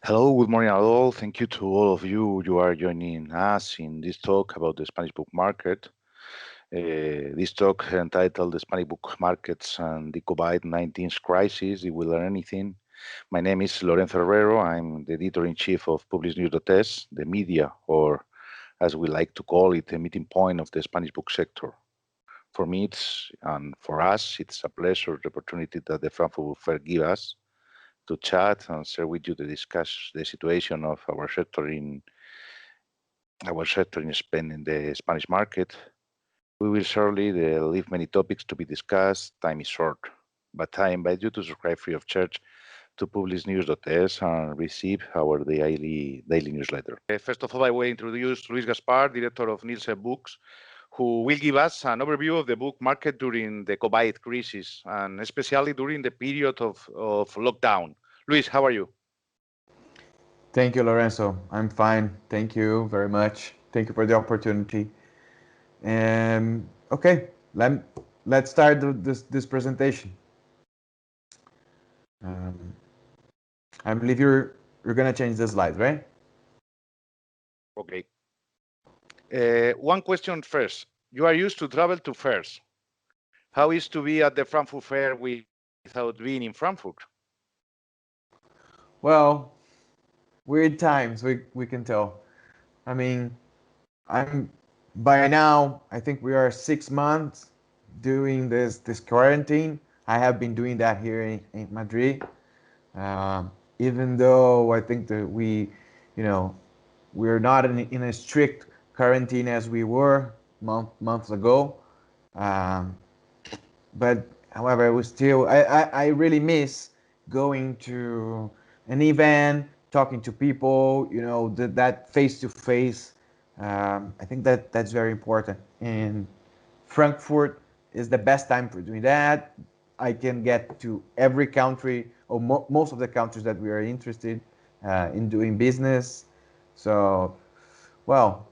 Hello, good morning all. Thank you to all of you. You are joining us in this talk about the Spanish book market. This talk entitled The Spanish Book Markets and the COVID-19 Crisis. If we learn anything, my name is Lorenzo Herrero. I'm the editor-in-chief of publishnews.es, the media, or as we like to call it, the meeting point of the Spanish book sector. For me, and for us, it's a pleasure, the opportunity that the Frankfurt Book Fair gives us to chat and share with you to discuss the situation of our sector in Spain in the Spanish market. We will surely leave many topics to be discussed. Time is short, but I invite you to subscribe free of charge to publishnews.es and receive our daily newsletter. First of all, I will introduce Luis Gaspar, director of Nielsen Books, who will give us an overview of the book market during the COVID crisis, and especially during the period of lockdown. Luis, how are you? Thank you, Lorenzo. I'm fine. Thank you very much. Thank you for the opportunity. And okay, let's start this presentation. I believe you're gonna change the slides, right? Okay. One question first. You are used to travel to fairs. How is to be at the Frankfurt Fair without being in Frankfurt? Well, weird times, we can tell. I mean, I'm by now, I think we are 6 months doing this quarantine. I have been doing that here in Madrid. Even though I think that you know, we're not in a strict quarantine as we were months ago. Um, but however, I really miss going to an event, talking to people, that face to face. I think that's very important. And Frankfurt is the best time for doing that. I can get to every country or most of the countries that we are interested in doing business. So, well,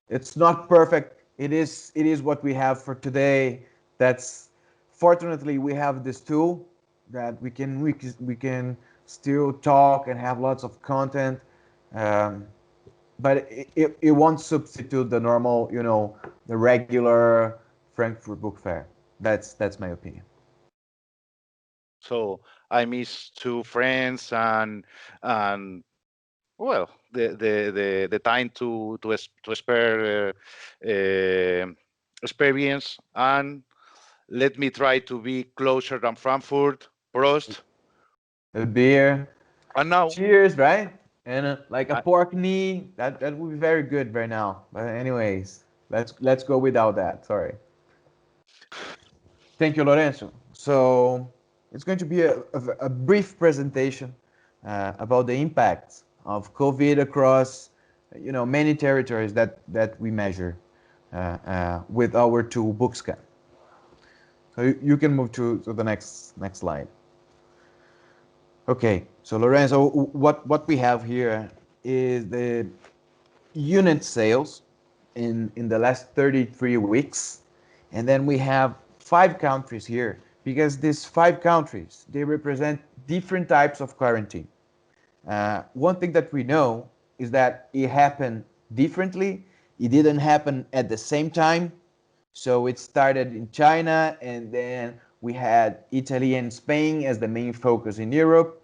it's not perfect. It is what we have for today. That's fortunately we have this tool that we can still talk and have lots of content. Um, but it won't substitute the normal, the regular Frankfurt Book Fair. That's my opinion. So I miss two friends and well the time to spare experience, and let me try to be closer than Frankfurt. Prost. A beer, And now cheers, right? And like a I, pork knee. That would be very good right now. But anyways, let's go without that. Sorry. Thank you, Lorenzo. So it's going to be a brief presentation about the impacts of COVID across, many territories that we measure with our tool Bookscan. So you can move to the next slide. Okay, so Lorenzo, what we have here is the unit sales in the last 33 weeks, and then we have 5 countries here because these 5 countries, they represent different types of quarantine. One thing that we know is that it happened differently. It didn't happen at the same time. So it started in China, and then we had Italy and Spain as the main focus in Europe.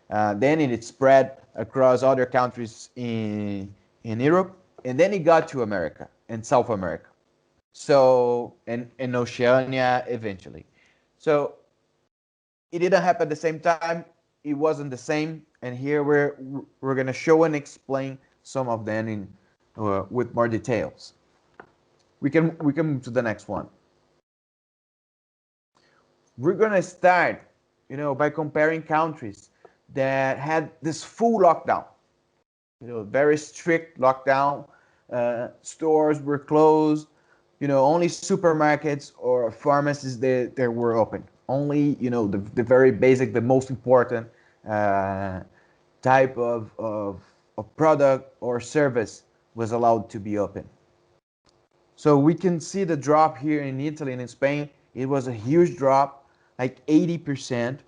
Then it spread across other countries in Europe, and then it got to America and South America. So and Oceania eventually. So it didn't happen at the same time. It wasn't the same, and here we're gonna show and explain some of them in with more details. We can move to the next one. We're gonna start, by comparing countries that had this full lockdown, very strict lockdown. Stores were closed. Only supermarkets or pharmacies that were open. Only, the very basic, the most important type of product or service was allowed to be open. So we can see the drop here in Italy and in Spain. It was a huge drop, like 80%.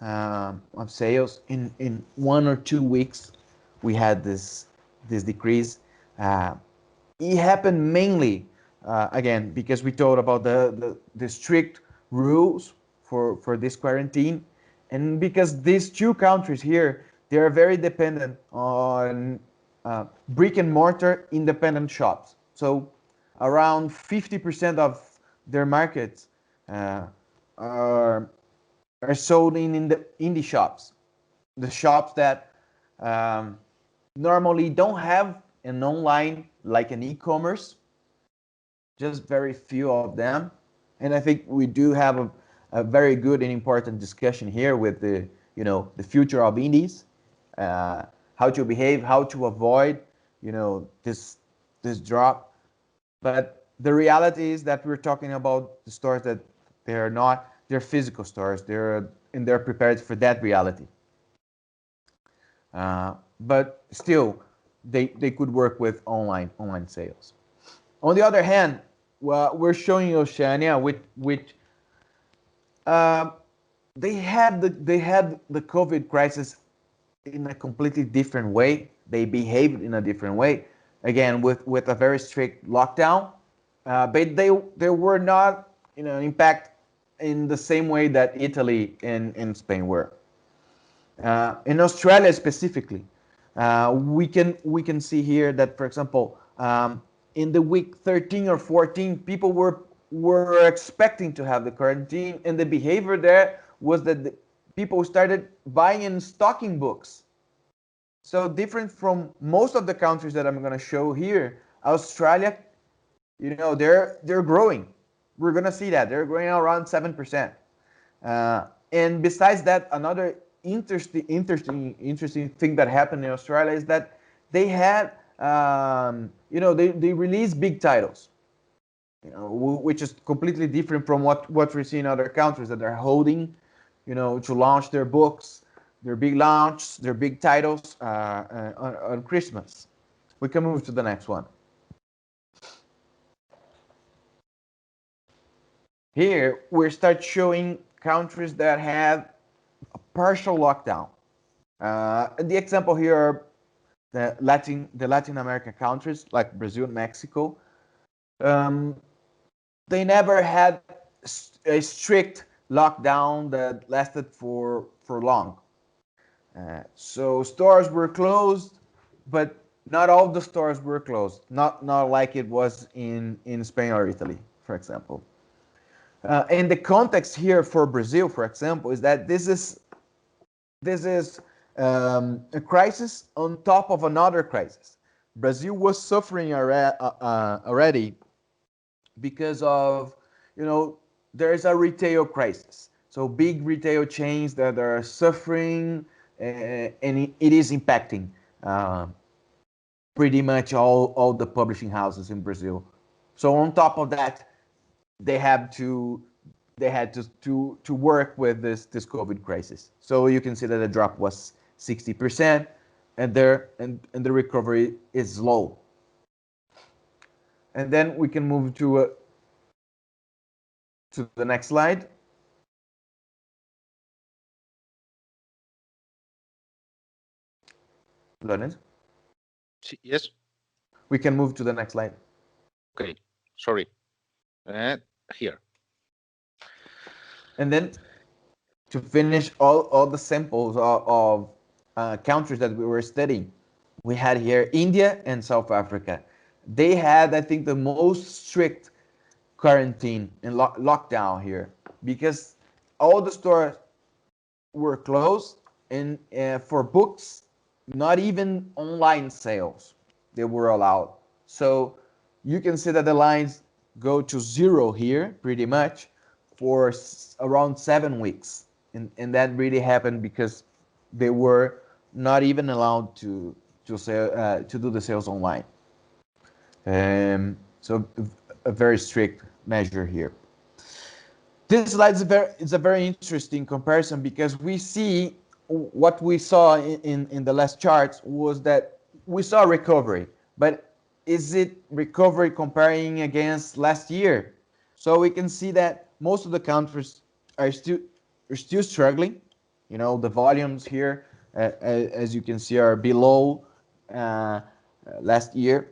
of sales. In 1 or 2 weeks, we had this decrease. Uh, it happened mainly, again, because we told about the strict rules for this quarantine, and because these two countries here, they are very dependent on brick and mortar independent shops. So around 50% of their markets uh, are are sold in the indie shops, the shops that um, normally don't have an online, like an e-commerce, just very few of them. And I think we do have a very good and important discussion here with the future of indies, uh, how to behave, how to avoid this drop. But the reality is that we're talking about the stores that they're physical stores, they're prepared for that reality. But still, they could work with online sales. On the other hand, well, we're showing Oceania, which uh, they had the COVID crisis in a completely different way. They behaved in a different way, again with a very strict lockdown. But they were not impact in the same way that Italy and Spain were. In Australia specifically, we can see here that, for example, in the week 13 or 14, people were expecting to have the quarantine, and the behavior there was that people started buying and stocking books. So different from most of the countries that I'm going to show here, Australia, they're growing. We're going to see that they're growing around 7%. And besides that, another interesting thing that happened in Australia is that they had, they released big titles, which is completely different from what we see in other countries that are holding, to launch their books, their big launch, their big titles on Christmas. We can move to the next one. Here we start showing countries that have a partial lockdown. The example here are the Latin American countries like Brazil and Mexico. Um, they never had a strict lockdown that lasted for long. So stores were closed, but not all the stores were closed. Not like it was in Spain or Italy, for example. And the context here for Brazil, for example, is that this is a crisis on top of another crisis. Brazil was suffering already because of, there is a retail crisis. So big retail chains that are suffering, and it is impacting uh, pretty much all the publishing houses in Brazil. So on top of that, they have to they had to work with this COVID crisis. So you can see that the drop was 60%, and the recovery is slow. And then we can move to the next slide. Lorenz, Yes. we can move to the next slide. Okay. Sorry. Here. And then to finish all the samples of countries that we were studying, we had here India and South Africa. They had, I think, the most strict quarantine and lockdown here, because all the stores were closed, and for books, not even online sales they were allowed. So you can see that the lines go to zero here pretty much for around 7 weeks, and that really happened because they were not even allowed to do the sales online. So a very strict measure here. This slide is a very interesting comparison, because we see what we saw in the last charts was that we saw recovery, but is it recovery comparing against last year? So we can see that most of the countries are still struggling. You know, the volumes here, as you can see, are below last year.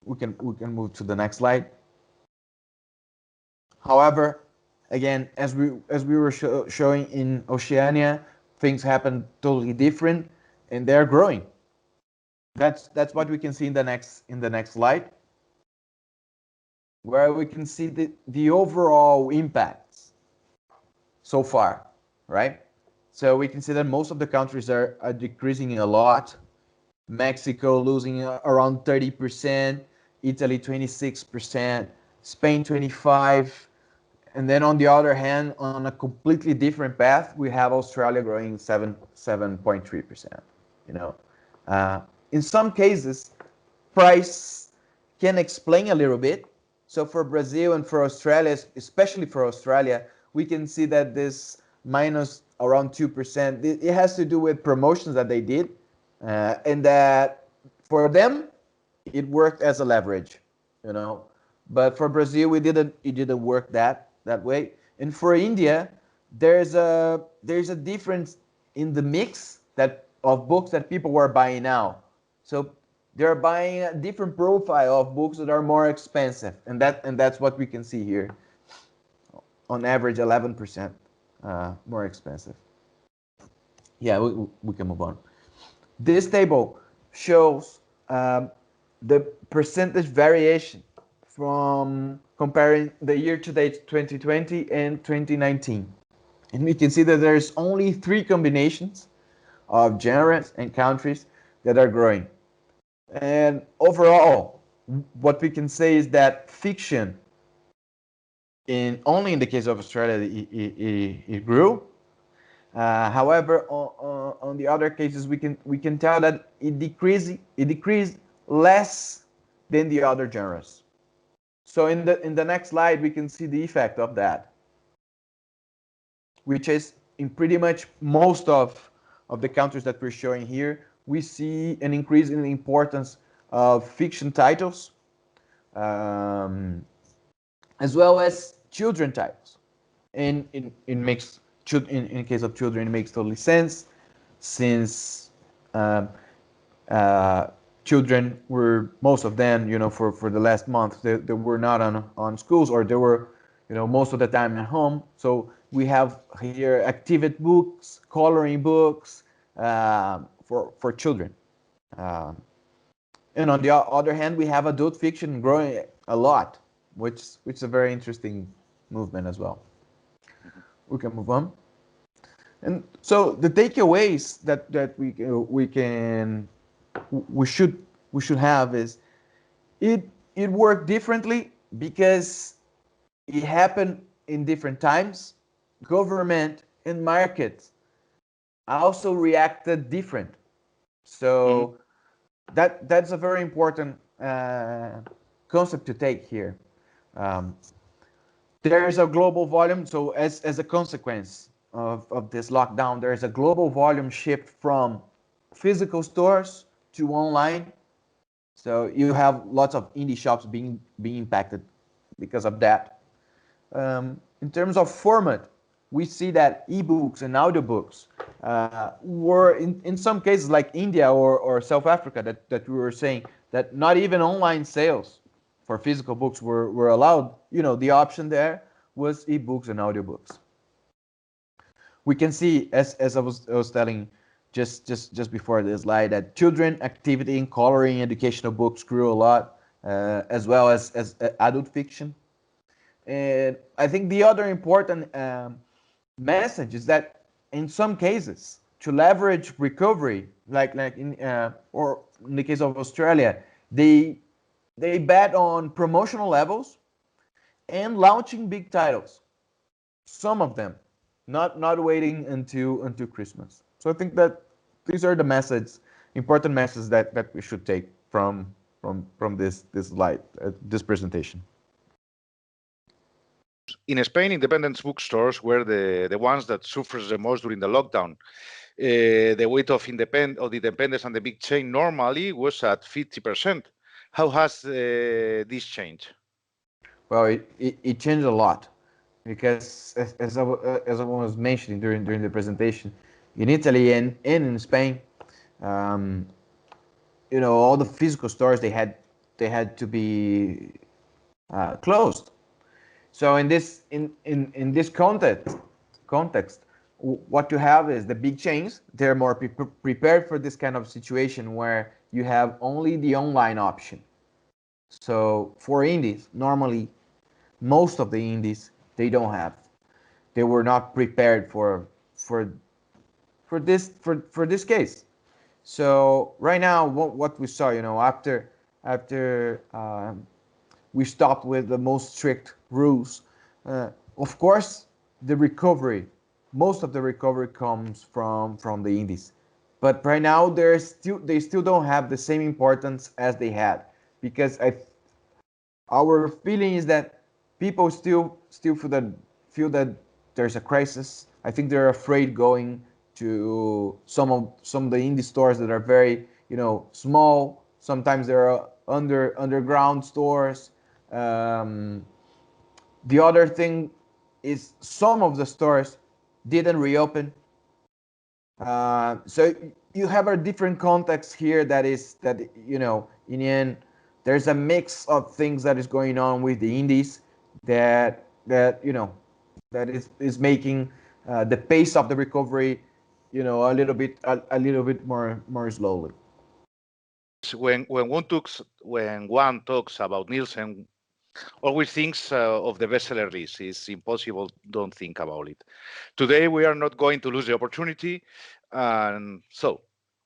We can move to the next slide. However, again, as we were showing in Oceania, things happen totally different, and they're growing. That's what we can see in the next slide, where we can see the overall impacts so far, right? So we can see that most of the countries are decreasing a lot. Mexico losing around 30%, Italy 26%, Spain 25%. And then on the other hand, on a completely different path, we have Australia growing 7.3%. You know, uh, in some cases, price can explain a little bit. So for Brazil and for Australia, especially for Australia, we can see that this minus around 2%, it has to do with promotions that they did, and that for them it worked as a leverage, you know. But for Brazil, it didn't work that way. And for India, there's a difference in the mix that of books that people were buying now. So they're buying a different profile of books that are more expensive, and that's what we can see here. On average, 11% more expensive. Yeah, we can move on. This table shows the percentage variation from comparing the year-to-date 2020 and 2019. And we can see that there's only three combinations of genres and countries that are growing. And overall, what we can say is that fiction, only in the case of Australia, it grew. However, on the other cases, we can tell that it decreased less than the other genres. So in the next slide, we can see the effect of that, which is in pretty much most of the countries that we're showing here. We see an increase in the importance of fiction titles, um, as well as children titles. And it makes in case of children, it makes totally sense, since um, uh, children were, most of them, for the last month, they were not on schools, or they were, most of the time at home. So we have here activity books, coloring books, for children. Um, and on the other hand, we have adult fiction growing a lot, which is a very interesting movement as well. We can move on. And so the takeaways that we should have is, it worked differently because it happened in different times. Government and markets also reacted different. Mhm. So that's a very important concept to take here. Um, there is a global volume. So as a consequence of this lockdown, there is a global volume shift from physical stores to online. So you have lots of indie shops being impacted because of that. In terms of format, we see that ebooks and audiobooks were in some cases, like India or South Africa, that we were saying, that not even online sales for physical books were allowed. The option there was ebooks and audiobooks. We can see, as I was telling just before this slide, that children activity in coloring educational books grew a lot, as well as adult fiction. And I think the other important message is that in some cases, to leverage recovery, like or in the case of Australia, they bet on promotional levels and launching big titles. Some of them, not waiting until Christmas. So I think that these are the important messages that we should take from this slide, this presentation. In Spain, independent bookstores were the ones that suffered the most during the lockdown. The weight of the independents and the big chain normally was at 50%. How has this changed? Well, it changed a lot, because as I was mentioning during the presentation, in Italy and in Spain. Um, all the physical stores they had to be closed. So in this context, what you have is the big chains. They're more prepared for this kind of situation where you have only the online option. So for indies, normally most of the indies they don't have. They were not prepared for for this case. So right now, what we saw, after we stopped with the most strict rules. Of course, the recovery, most of the recovery comes from the indies, but right now they still don't have the same importance as they had, because our feeling is that people still feel that there's a crisis. I think they're afraid going to some of the indie stores that are very small. Sometimes there are underground stores. Um, the other thing is some of the stores didn't reopen. So you have a different context here. That is that in the end there's a mix of things that is going on with the indies that is making the pace of the recovery a little bit more slowly. When one talks about Nielsen, always thinks of the bestseller list. It's impossible don't think about it. Today we are not going to lose the opportunity, and so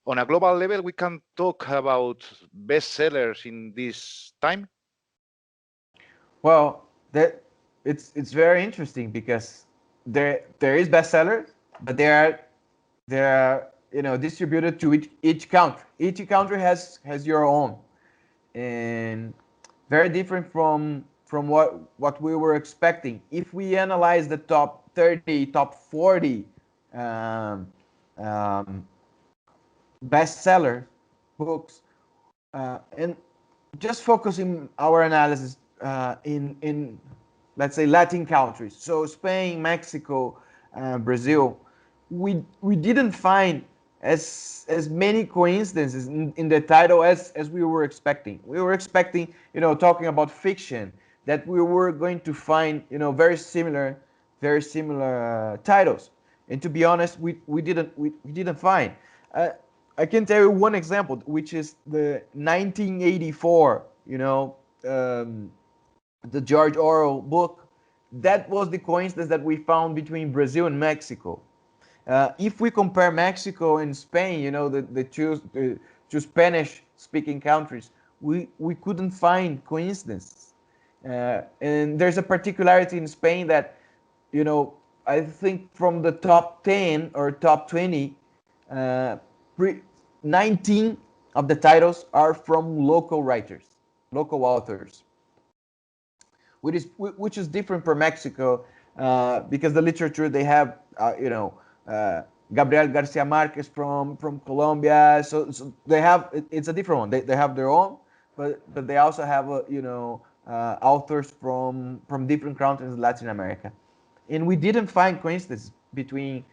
on a global level we can talk about bestsellers in this time. Well, that it's very interesting because there is bestsellers, but they are distributed to each country. Each country has your own, and very different from what we were expecting. If we analyze the top 30, top 40 um, um, bestseller books, and just focusing our analysis in let's say Latin countries, so Spain, Mexico, Brazil, we didn't find as many coincidences in the title as we were expecting. We were expecting, talking about fiction, that we were going to find very similar titles, and to be honest, we didn't find. Uh, I can tell you one example, which is the 1984, the George Orwell book. That was the coincidence that we found between Brazil and Mexico. If we compare Mexico and Spain, the two Spanish-speaking countries, we couldn't find coincidences. And there's a particularity in Spain that, I think from the top 10 or top 20, uh, 19 of the titles are from local writers, local authors, which is different from Mexico, because the literature they have, uh, Gabriel Garcia Marquez from Colombia, so they have it's a different one. They have their own, but they also have authors from different countries in Latin America, and we didn't find coincidence between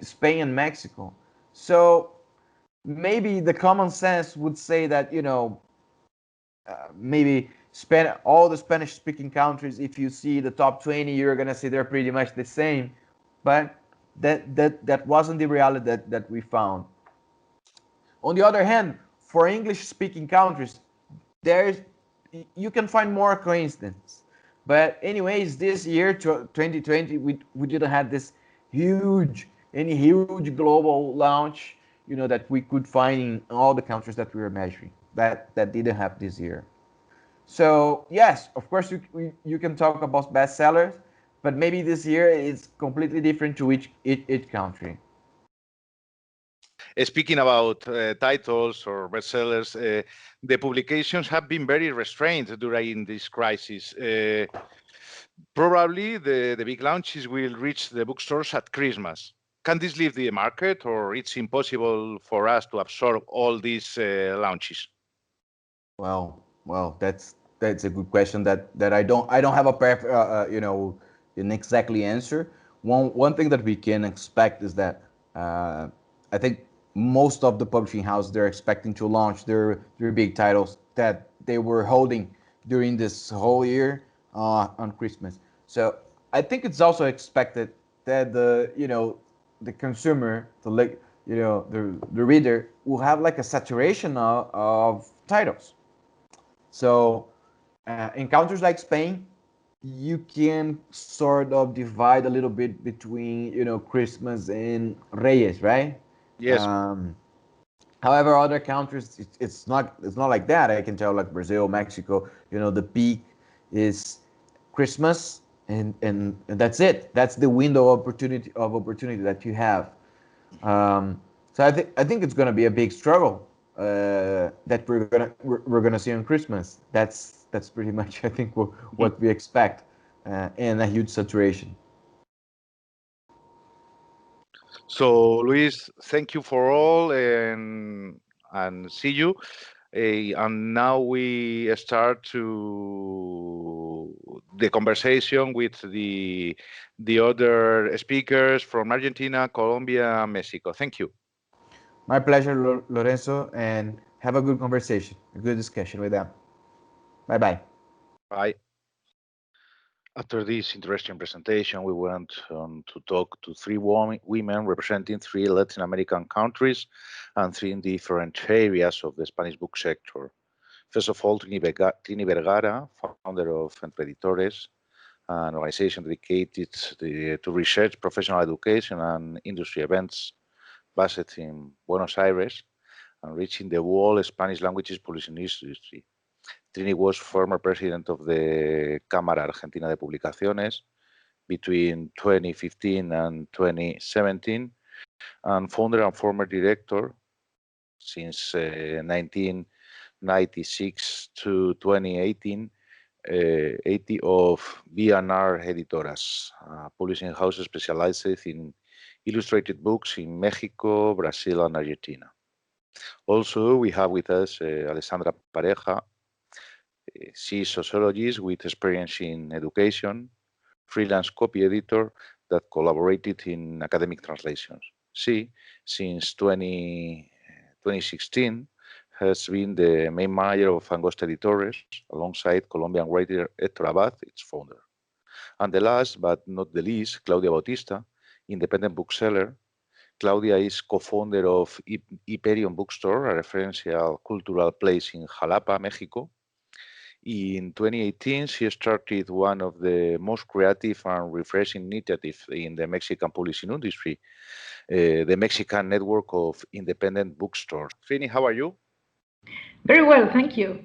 Spain and Mexico. So maybe the common sense would say that maybe all the Spanish speaking countries, if you see the top 20, you're going to see they're pretty much the same. But that wasn't the reality that we found. On the other hand, for English speaking countries, there's you can find more coincidence. But anyways, this year 2020, we didn't have this huge global launch, that we could find in all the countries that we were measuring. That didn't have this year. So yes, of course you can talk about bestsellers, but maybe this year it's completely different to each country. Speaking about titles or bestsellers, the publications have been very restrained during this crisis. Probably the big launches will reach the bookstores at Christmas. Can this leave the market, or it's impossible for us to absorb all these launches? Well, that's a good question that I don't have an exactly answer. One thing that we can expect is that I think most of the publishing houses, they're expecting to launch their big titles that they were holding during this whole year on Christmas. So I think it's also expected that the consumer, the reader will have like a saturation of titles. So in countries like Spain, you can sort of divide a little bit between Christmas and Reyes, right? Yes. Um, However, other countries, it's not like that. I can tell, like Brazil, Mexico, the peak is Christmas, and that's it. That's the window of opportunity that you have. So I think it's gonna be a big struggle that we're gonna see on Christmas. That's pretty much I think what we expect, and a huge saturation. So, Luis, thank you for all, and see you. And now we start to the conversation with the other speakers from Argentina, Colombia, and Mexico. Thank you. My pleasure, Lorenzo, and have a good conversation, a good discussion with them. Bye bye. Bye. After this interesting presentation, we went on to talk to three women representing three Latin American countries and three different areas of the Spanish book sector. First of all, Trini Vergara, founder of Entre Editores, an organization dedicated to research, professional education, and industry events based in Buenos Aires and reaching the whole Spanish languages publishing industry. Trini was former president of the Cámara Argentina de Publicaciones between 2015 and 2017, and founder and former director since 1996 to 2018 80 of B&R Editoras, publishing house specialized in illustrated books in Mexico, Brazil, and Argentina. Also, we have with us Alessandra Pareja. She's sociologist with experience in education, freelance copy editor that collaborated in academic translations. She, since 2016, has been the main manager of Angosta Editores alongside Colombian writer Héctor Abad, its founder. And the last but not the least, Claudia Bautista, independent bookseller. Claudia is co-founder of Hyperion Bookstore, a referential cultural place in Jalapa, Mexico. In 2018, she started one of the most creative and refreshing initiatives in the Mexican publishing industry, the Mexican Network of Independent Bookstores. Trini, how are you? Very well, thank you.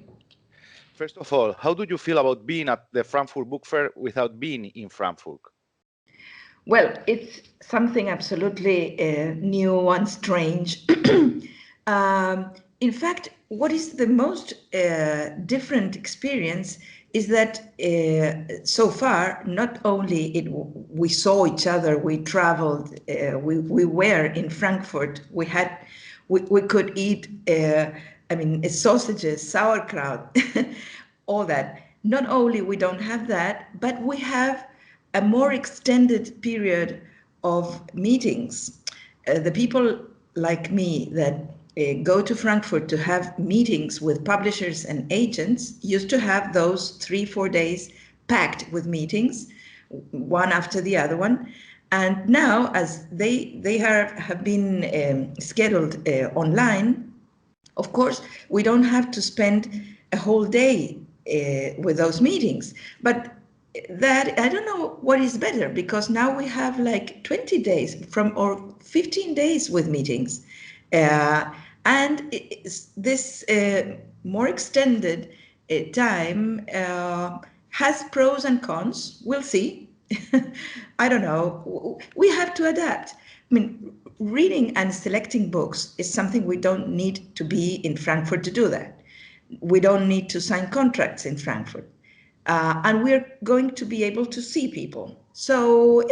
First of all, how do you feel about being at the Frankfurt Book Fair without being in Frankfurt? Well, it's something absolutely new and strange. In fact, what is the most different experience is that so far, not only we saw each other, we traveled, we were in Frankfurt, we could eat, sausages, sauerkraut, all that. Not only we don't have that, but we have a more extended period of meetings. The people like me that go to Frankfurt to have meetings with publishers and agents used to have those 3-4 days packed with meetings, one after the other one. And now, as they have been scheduled online, of course, we don't have to spend a whole day with those meetings. But that, I don't know what is better, because now we have like 20 days or 15 days with meetings. And this more extended time has pros and cons. We'll see. I don't know. We have to adapt. I mean, reading and selecting books is something we don't need to be in Frankfurt to do that. We don't need to sign contracts in Frankfurt. And we're going to be able to see people. So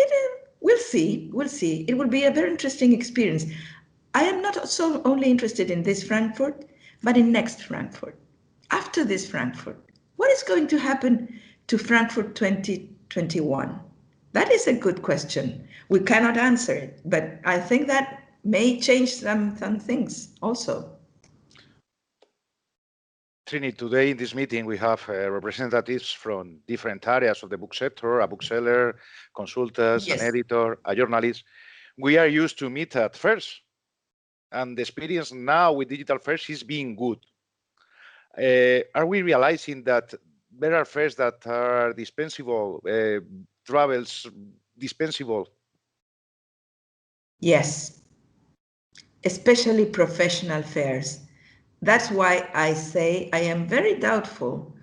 we'll see. We'll see. It will be a very interesting experience. I am not so only interested in this Frankfurt, but in next Frankfurt. After this Frankfurt, what is going to happen to Frankfurt 2021? That is a good question. We cannot answer it, but I think that may change some things also. Trini, today in this meeting we have representatives from different areas of the book sector, a bookseller, consultants, an Yes. editor, a journalist. We are used to meet at fairs, and the experience now with digital fairs is being good. Are we realizing that there are fairs that are dispensable, travels dispensable? Yes, especially professional fairs. That's why I say I am very doubtful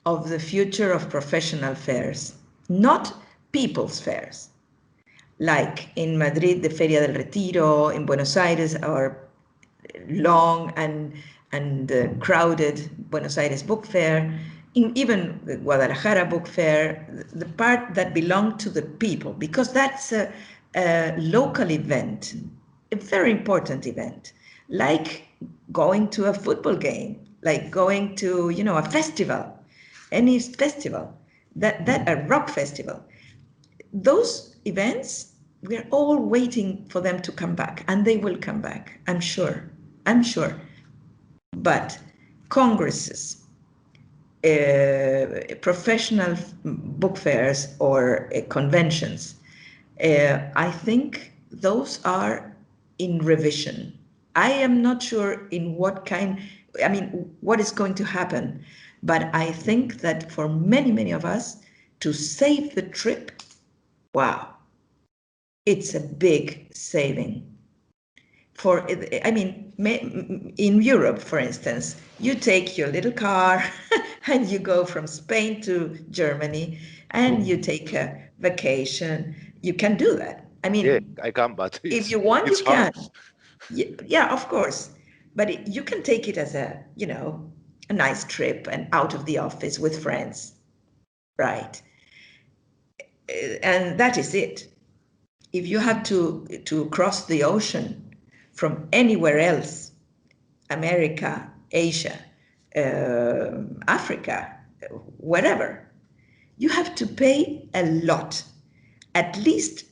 of the future of professional fairs, not people's fairs. Like in Madrid, the Feria del Retiro, in Buenos Aires, our long and crowded Buenos Aires Book Fair, in even the Guadalajara Book Fair, the part that belonged to the people, because that's a local event, a very important event, like going to a football game, like going to, you know, a festival, any festival, that a rock festival. Those events, we're all waiting for them to come back, and they will come back, I'm sure. I'm sure. But congresses, professional book fairs, or conventions, I think those are in revision. I am not sure in what kind, I mean, what is going to happen, but I think that for many, many of us, to save the trip, wow, it's a big saving. For, I mean, in Europe, for instance, you take your little car and you go from Spain to Germany and you take a vacation. You can do that. I mean, Yeah, I can, but if you want, it's you hard. can. Yeah, of course. But you can take it as a, you know, a nice trip and out of the office with friends, right? And that is it. If you have to cross the ocean from anywhere else, America, Asia, Africa, wherever, you have to pay a lot. At least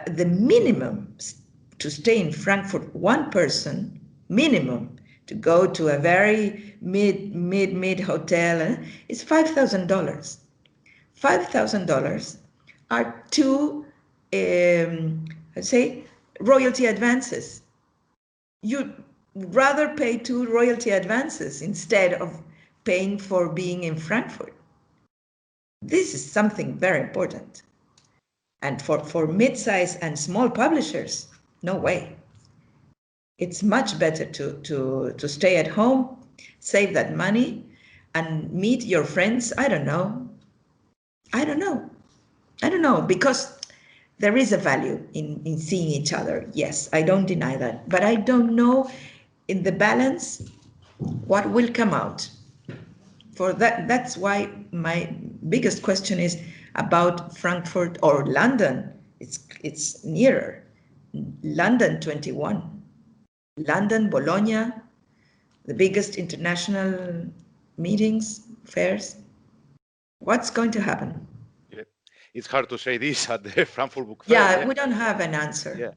the minimum to stay in Frankfurt, one person, minimum, to go to a very mid hotel, is $5,000. $5,000 are two, let's say, royalty advances. You'd rather pay two royalty advances instead of paying for being in Frankfurt. This is something very important. And for mid-size and small publishers, no way. It's much better to stay at home, save that money, and meet your friends. I don't know, because there is a value in seeing each other. Yes, I don't deny that. But I don't know in the balance what will come out. For that's why my biggest question is about Frankfurt or London. It's nearer. London 21. London, Bologna, the biggest international meetings, fairs. What's going to happen? Yeah. It's hard to say this at the Frankfurt Book Fair. Yeah, Yeah, we don't have an answer. yeah.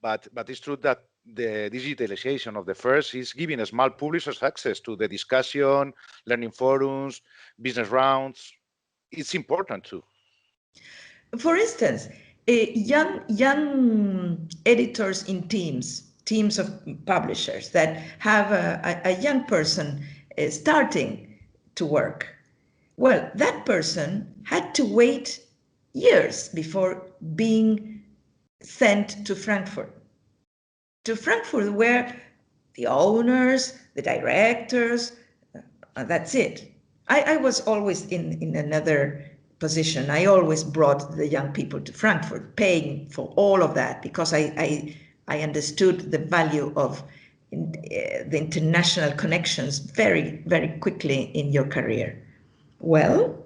But it's true that the digitalization of the fairs is giving small publishers access to the discussion, learning forums, business rounds. It's important too. For instance, young editors in teams of publishers that have a young person starting to work. Well, that person had to wait years before being sent to Frankfurt. To Frankfurt, where the owners, the directors, that's it. I was always in another position. I always brought the young people to Frankfurt, paying for all of that because I understood the value of the international connections very, very quickly in your career. Well,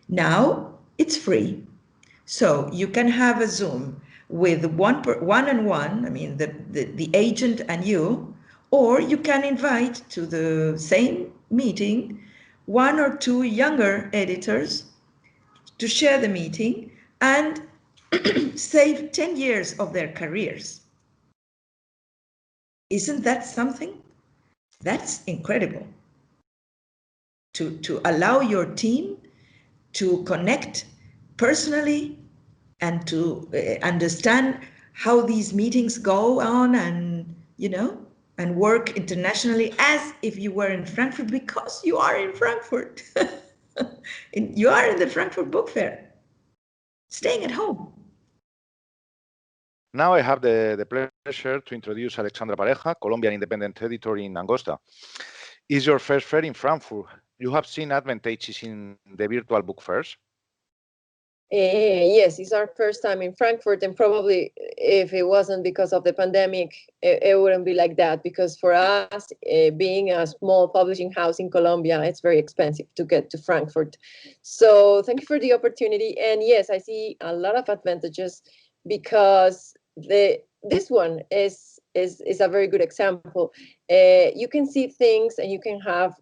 now it's free. So you can have a Zoom with one-on-one, I mean the agent and you, or you can invite to the same meeting one or two younger editors to share the meeting and save 10 years of their careers. Isn't that something? That's incredible. To allow your team to connect personally and to understand how these meetings go on, and and work internationally as if you were in Frankfurt, because you are in Frankfurt. You are in the Frankfurt Book Fair, staying at home. Now I have the pleasure to introduce Alexandra Pareja, Colombian independent editor in Angosta. It's your first fair in Frankfurt. You have seen advantages in the virtual book fairs? Yes, it's our first time in Frankfurt, and probably if it wasn't because of the pandemic, it wouldn't be like that. Because for us, being a small publishing house in Colombia, it's very expensive to get to Frankfurt. So thank you for the opportunity. And yes, I see a lot of advantages because this one is a very good example. You can see things, and you can have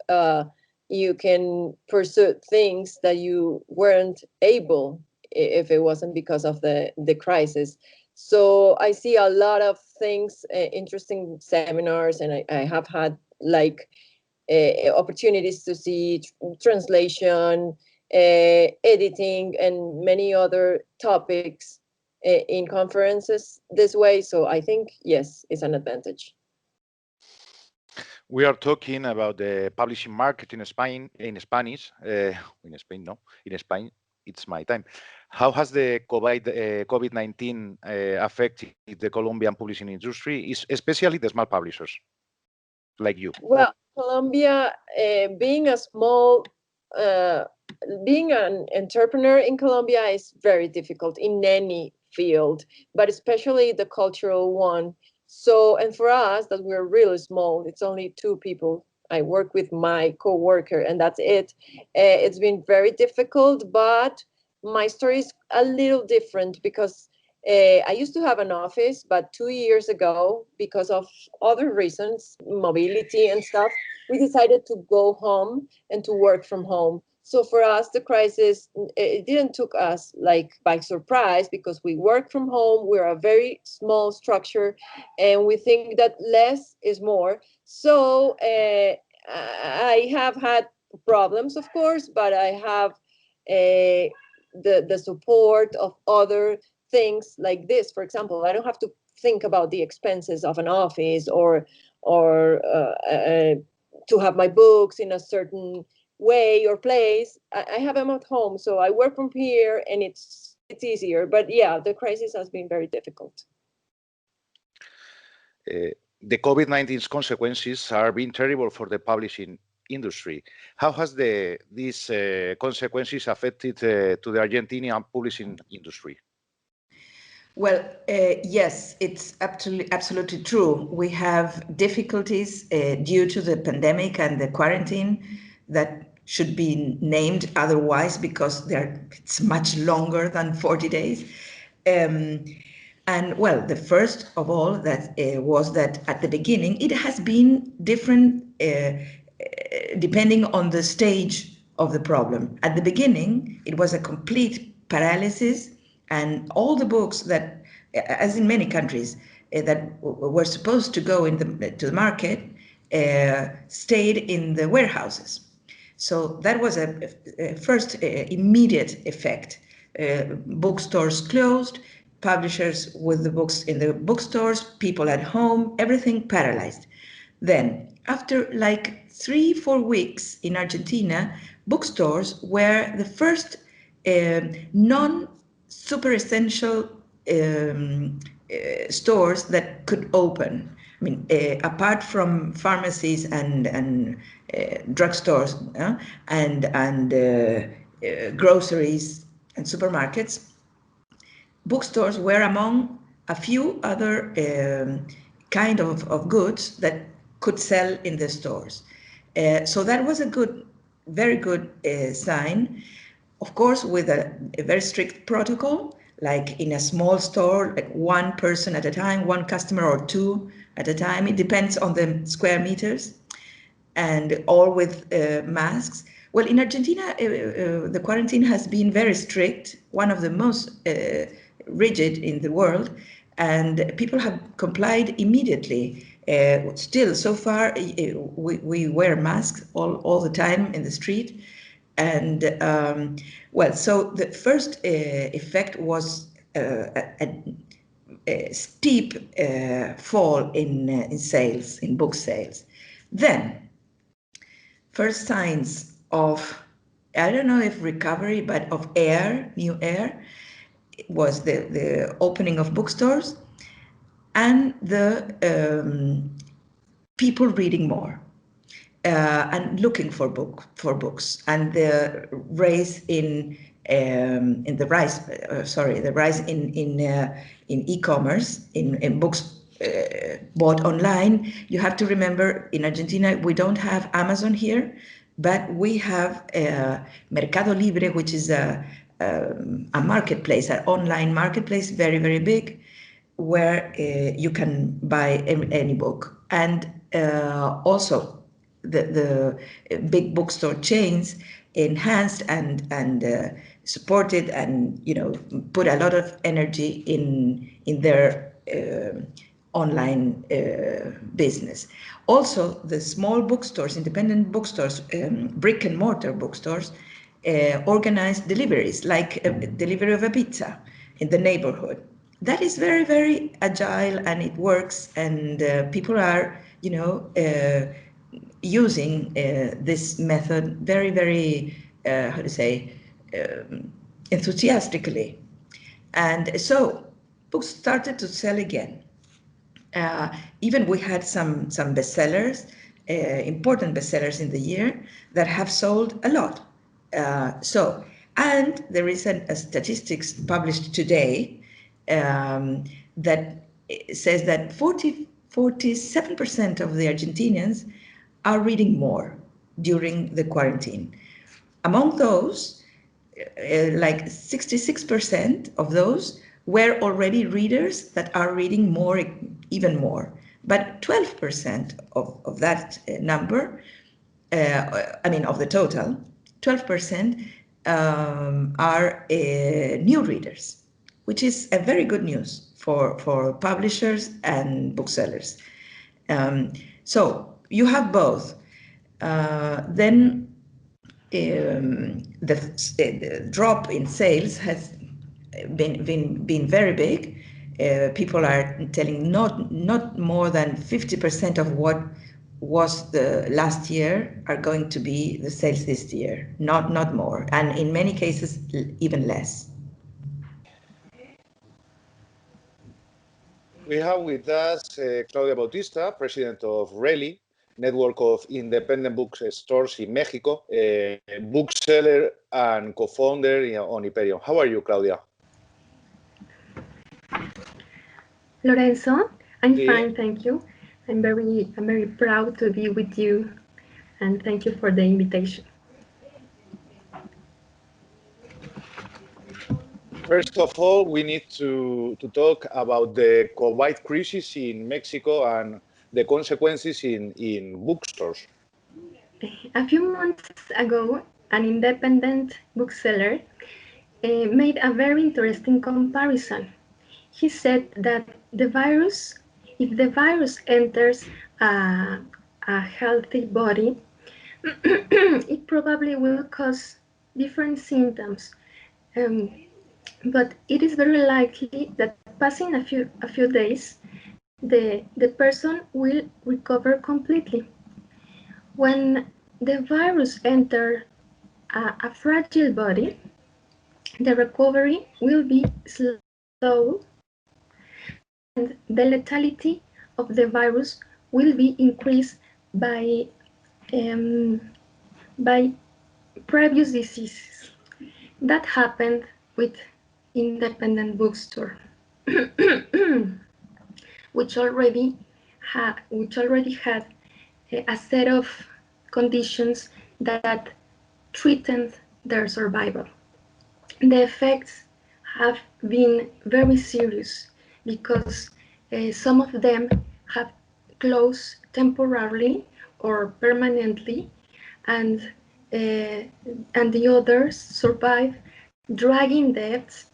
you can pursue things that you weren't able if it wasn't because of the crisis. So I see a lot of things, interesting seminars, and I have had like opportunities to see translation, editing, and many other topics in conferences this way. So I think, yes, it's an advantage. We are talking about the publishing market in Spain, in Spanish, in Spain, no, in Spain, it's my time. How has the COVID-19 affected the Colombian publishing industry, especially the small publishers like you? Well, Colombia, being a small, being an entrepreneur in Colombia is very difficult in any field, but especially the cultural one. So, and for us, that we're really small, it's only 2 people. I work with my co-worker, and that's it. It's been very difficult, but my story is a little different because I used to have an office, but 2 years ago, because of other reasons, mobility and stuff, we decided to go home and to work from home. So for us, the crisis, it didn't took us like by surprise because we work from home. We're a very small structure, and we think that less is more. So I have had problems, of course, but I have the support of other things like this. For example, I don't have to think about the expenses of an office or to have my books in a certain way or place. I have them at home, so I work from here, and it's easier. But yeah, the crisis has been very difficult. The COVID-19's consequences are being terrible for the publishing industry. How has these consequences affected to the Argentinian publishing industry? Well, yes, it's absolutely true. We have difficulties due to the pandemic and the quarantine that should be named otherwise because it's much longer than 40 days. And well, the first of all that was that at the beginning, it has been different depending on the stage of the problem. At the beginning, it was a complete paralysis, and all the books that, as in many countries, that were supposed to go to the market stayed in the warehouses. So that was a first immediate effect. Bookstores closed, publishers with the books in the bookstores, people at home, everything paralyzed. Then, after like 3-4 weeks in Argentina, bookstores were the first non-super essential stores that could open. I mean, apart from pharmacies and drugstores and groceries and supermarkets, bookstores were among a few other kind of goods that could sell in the stores. So that was a very good sign. Of course, with a very strict protocol, like in a small store, like one person at a time, one customer or 2 at a time. It depends on the square meters, and all with masks. Well, in Argentina, the quarantine has been very strict, one of the most rigid in the world, and people have complied immediately. Still, so far, we wear masks all the time in the street. And well, so the first effect was a steep fall in sales, in book sales. Then, first signs of, I don't know if recovery, but of new air, was the opening of bookstores and the people reading more. And looking for books, and the rise in the rise in e-commerce, in books bought online. You have to remember, in Argentina we don't have Amazon here, but we have Mercado Libre, which is a marketplace, an online marketplace, very, very big, where you can buy any book. And also the big bookstore chains enhanced and supported, and put a lot of energy in their online business. Also, the small bookstores, independent bookstores, brick and mortar bookstores, organize deliveries, like a delivery of a pizza in the neighborhood. That is very, very agile, and it works, and people are, using this method very, very, how to say, enthusiastically. And so books started to sell again. Even we had some bestsellers, important bestsellers in the year, that have sold a lot. And there is a statistics published today that says that 47% of the Argentinians are reading more during the quarantine. Among those, like 66% of those were already readers that are reading more, even more. But 12% of that number, of the total, 12% are new readers, which is a very good news for publishers and booksellers. So you have both. Then the drop in sales has been very big. People are telling not more than 50% of what was the last year are going to be the sales this year, not more, and in many cases even less. We have with us Claudia Bautista, president of RELI, network of independent bookstores in Mexico, a bookseller and co-founder on Hyperion. How are you, Claudia? Lorenzo, I'm fine, thank you. I'm very proud to be with you, and thank you for the invitation. First of all, we need to talk about the COVID crisis in Mexico and the consequences in bookstores. A few months ago, an independent bookseller made a very interesting comparison. He said that if the virus enters a healthy body, it probably will cause different symptoms. But it is very likely that passing a few days, the person will recover completely. When the virus enters a fragile body, the recovery will be slow, and the lethality of the virus will be increased by previous diseases. That happened with independent bookstore, which already had a set of conditions that threatened their survival. The effects have been very serious because some of them have closed temporarily or permanently, and the others survive dragging debts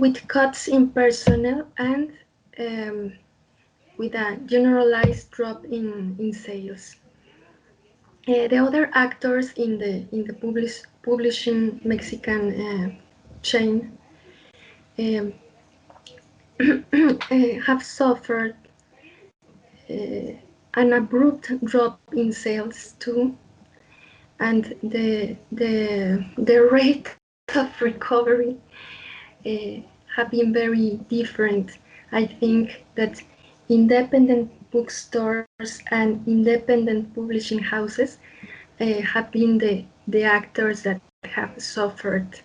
with cuts in personnel and with a generalized drop in sales. The other actors in the publishing Mexican chain have suffered an abrupt drop in sales too, and the rate of recovery have been very different. I think that independent bookstores and independent publishing houses have been the actors that have suffered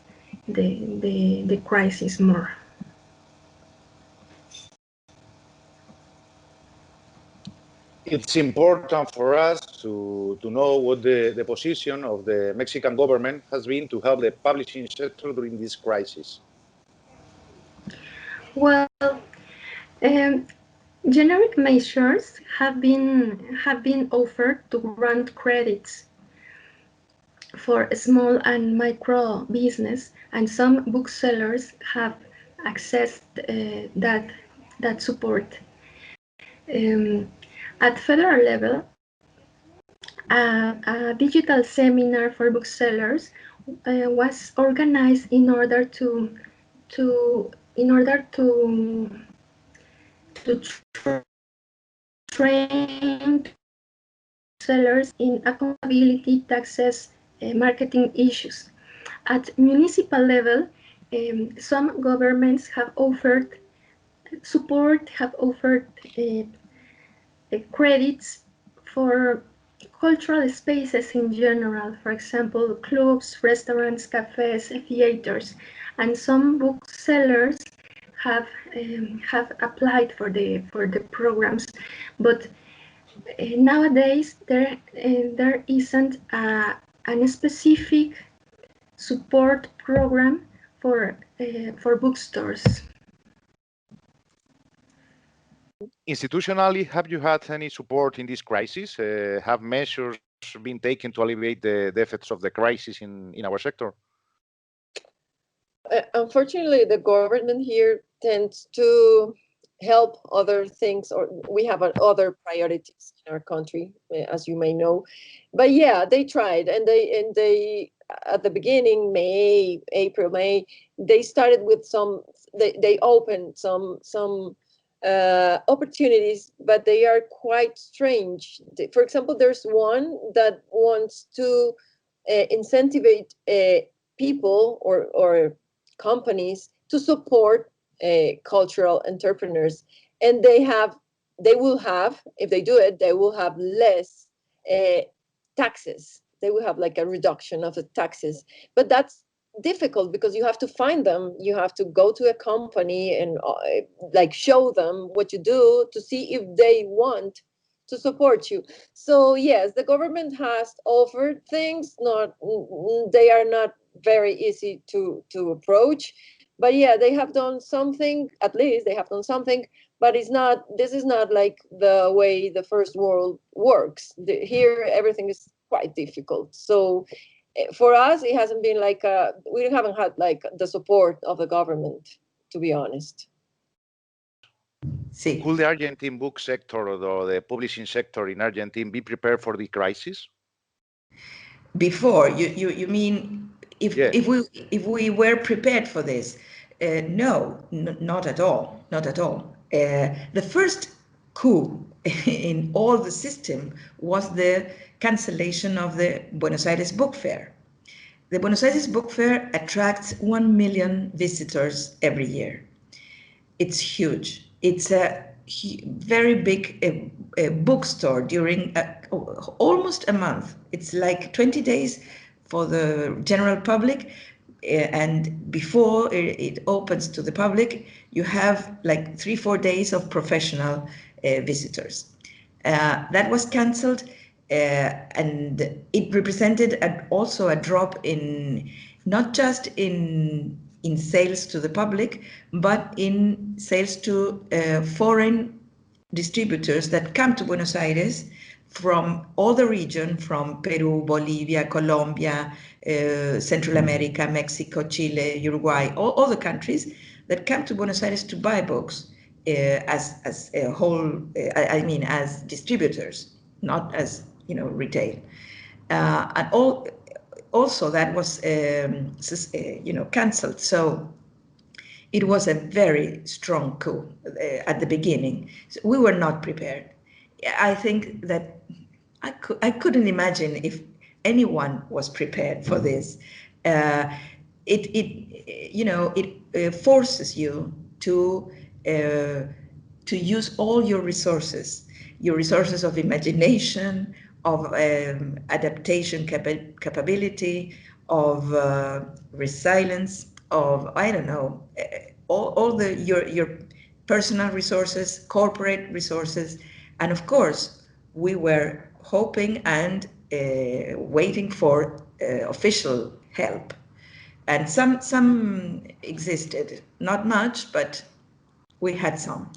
the crisis more. It's important for us to know what the position of the Mexican government has been to help the publishing sector during this crisis. Well, generic measures have been offered to grant credits for small and micro business, and some booksellers have accessed that support. At federal level, a digital seminar for booksellers was organized in order to train sellers in accountability, taxes, marketing issues. At municipal level, some governments have offered support, have offered credits for cultural spaces in general, for example, clubs, restaurants, cafes, theaters, and some booksellers have applied for the programs, but nowadays there isn't a specific support program for bookstores. Institutionally, have you had any support in this crisis? Have measures been taken to alleviate the effects of the crisis in our sector? Unfortunately, the government here tends to help other things, or we have other priorities in our country, as you may know. But yeah, they tried, and they at the beginning, April, May, they started with they opened some opportunities, but they are quite strange. For example, there's one that wants to incentivize people or companies to support cultural entrepreneurs, and they will have, if they do it, they will have less taxes. They will have like a reduction of the taxes, but that's difficult because you have to find them. You have to go to a company and like show them what you do to see if they want to support you. So yes, the government has offered things. They are not very easy to approach, but yeah, they have done something. At least they have done something, but this is not like the way the first world works. Here everything is quite difficult. So for us, it hasn't been like we haven't had like the support of the government, to be honest. Sí. Could the Argentine book sector or the publishing sector in Argentina be prepared for the crisis? Before, you mean if we were prepared for this? No, not at all, not at all. The first coup in all the system was the cancellation of the Buenos Aires Book Fair. The Buenos Aires Book Fair attracts 1 million visitors every year. It's huge. It's a very big bookstore during almost a month. It's like 20 days for the general public, and before it opens to the public, you have like 3-4 days of professional visitors. That was cancelled, and it represented also a drop in not just in sales to the public, but in sales to foreign distributors that come to Buenos Aires from all the region, from Peru, Bolivia, Colombia, Central America, Mexico, Chile, Uruguay, all the countries that come to Buenos Aires to buy books. as a whole. I mean, as distributors, not as retail, and also that was cancelled. So it was a very strong coup at the beginning. So we were not prepared. I think that I couldn't imagine if anyone was prepared for this. It forces you to use all your resources of imagination, of adaptation capability, of resilience, of I don't know, all your personal resources, corporate resources, and of course we were hoping and waiting for official help, and some existed, not much, but we had some.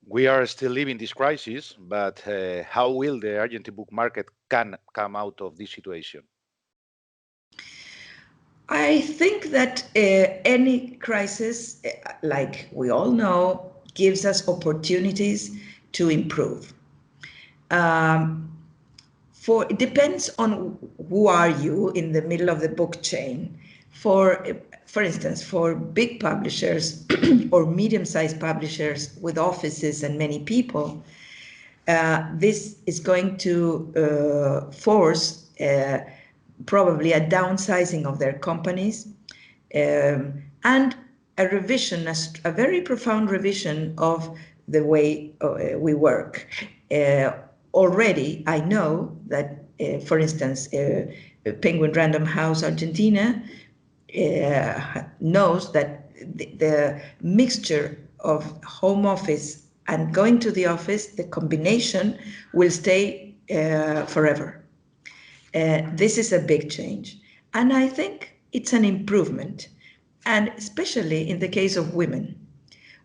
We are still living this crisis, but how will the Argentine book market can come out of this situation? I think that any crisis, like we all know, gives us opportunities to improve. It depends on who are you in the middle of the book chain. For instance, for big publishers or medium-sized publishers with offices and many people, this is going to force probably a downsizing of their companies, and a revision, a very profound revision of the way we work. Already, I know that, for instance, Penguin Random House Argentina knows that the mixture of home office and going to the office, the combination will stay forever. This is a big change, and I think it's an improvement, and especially in the case of women.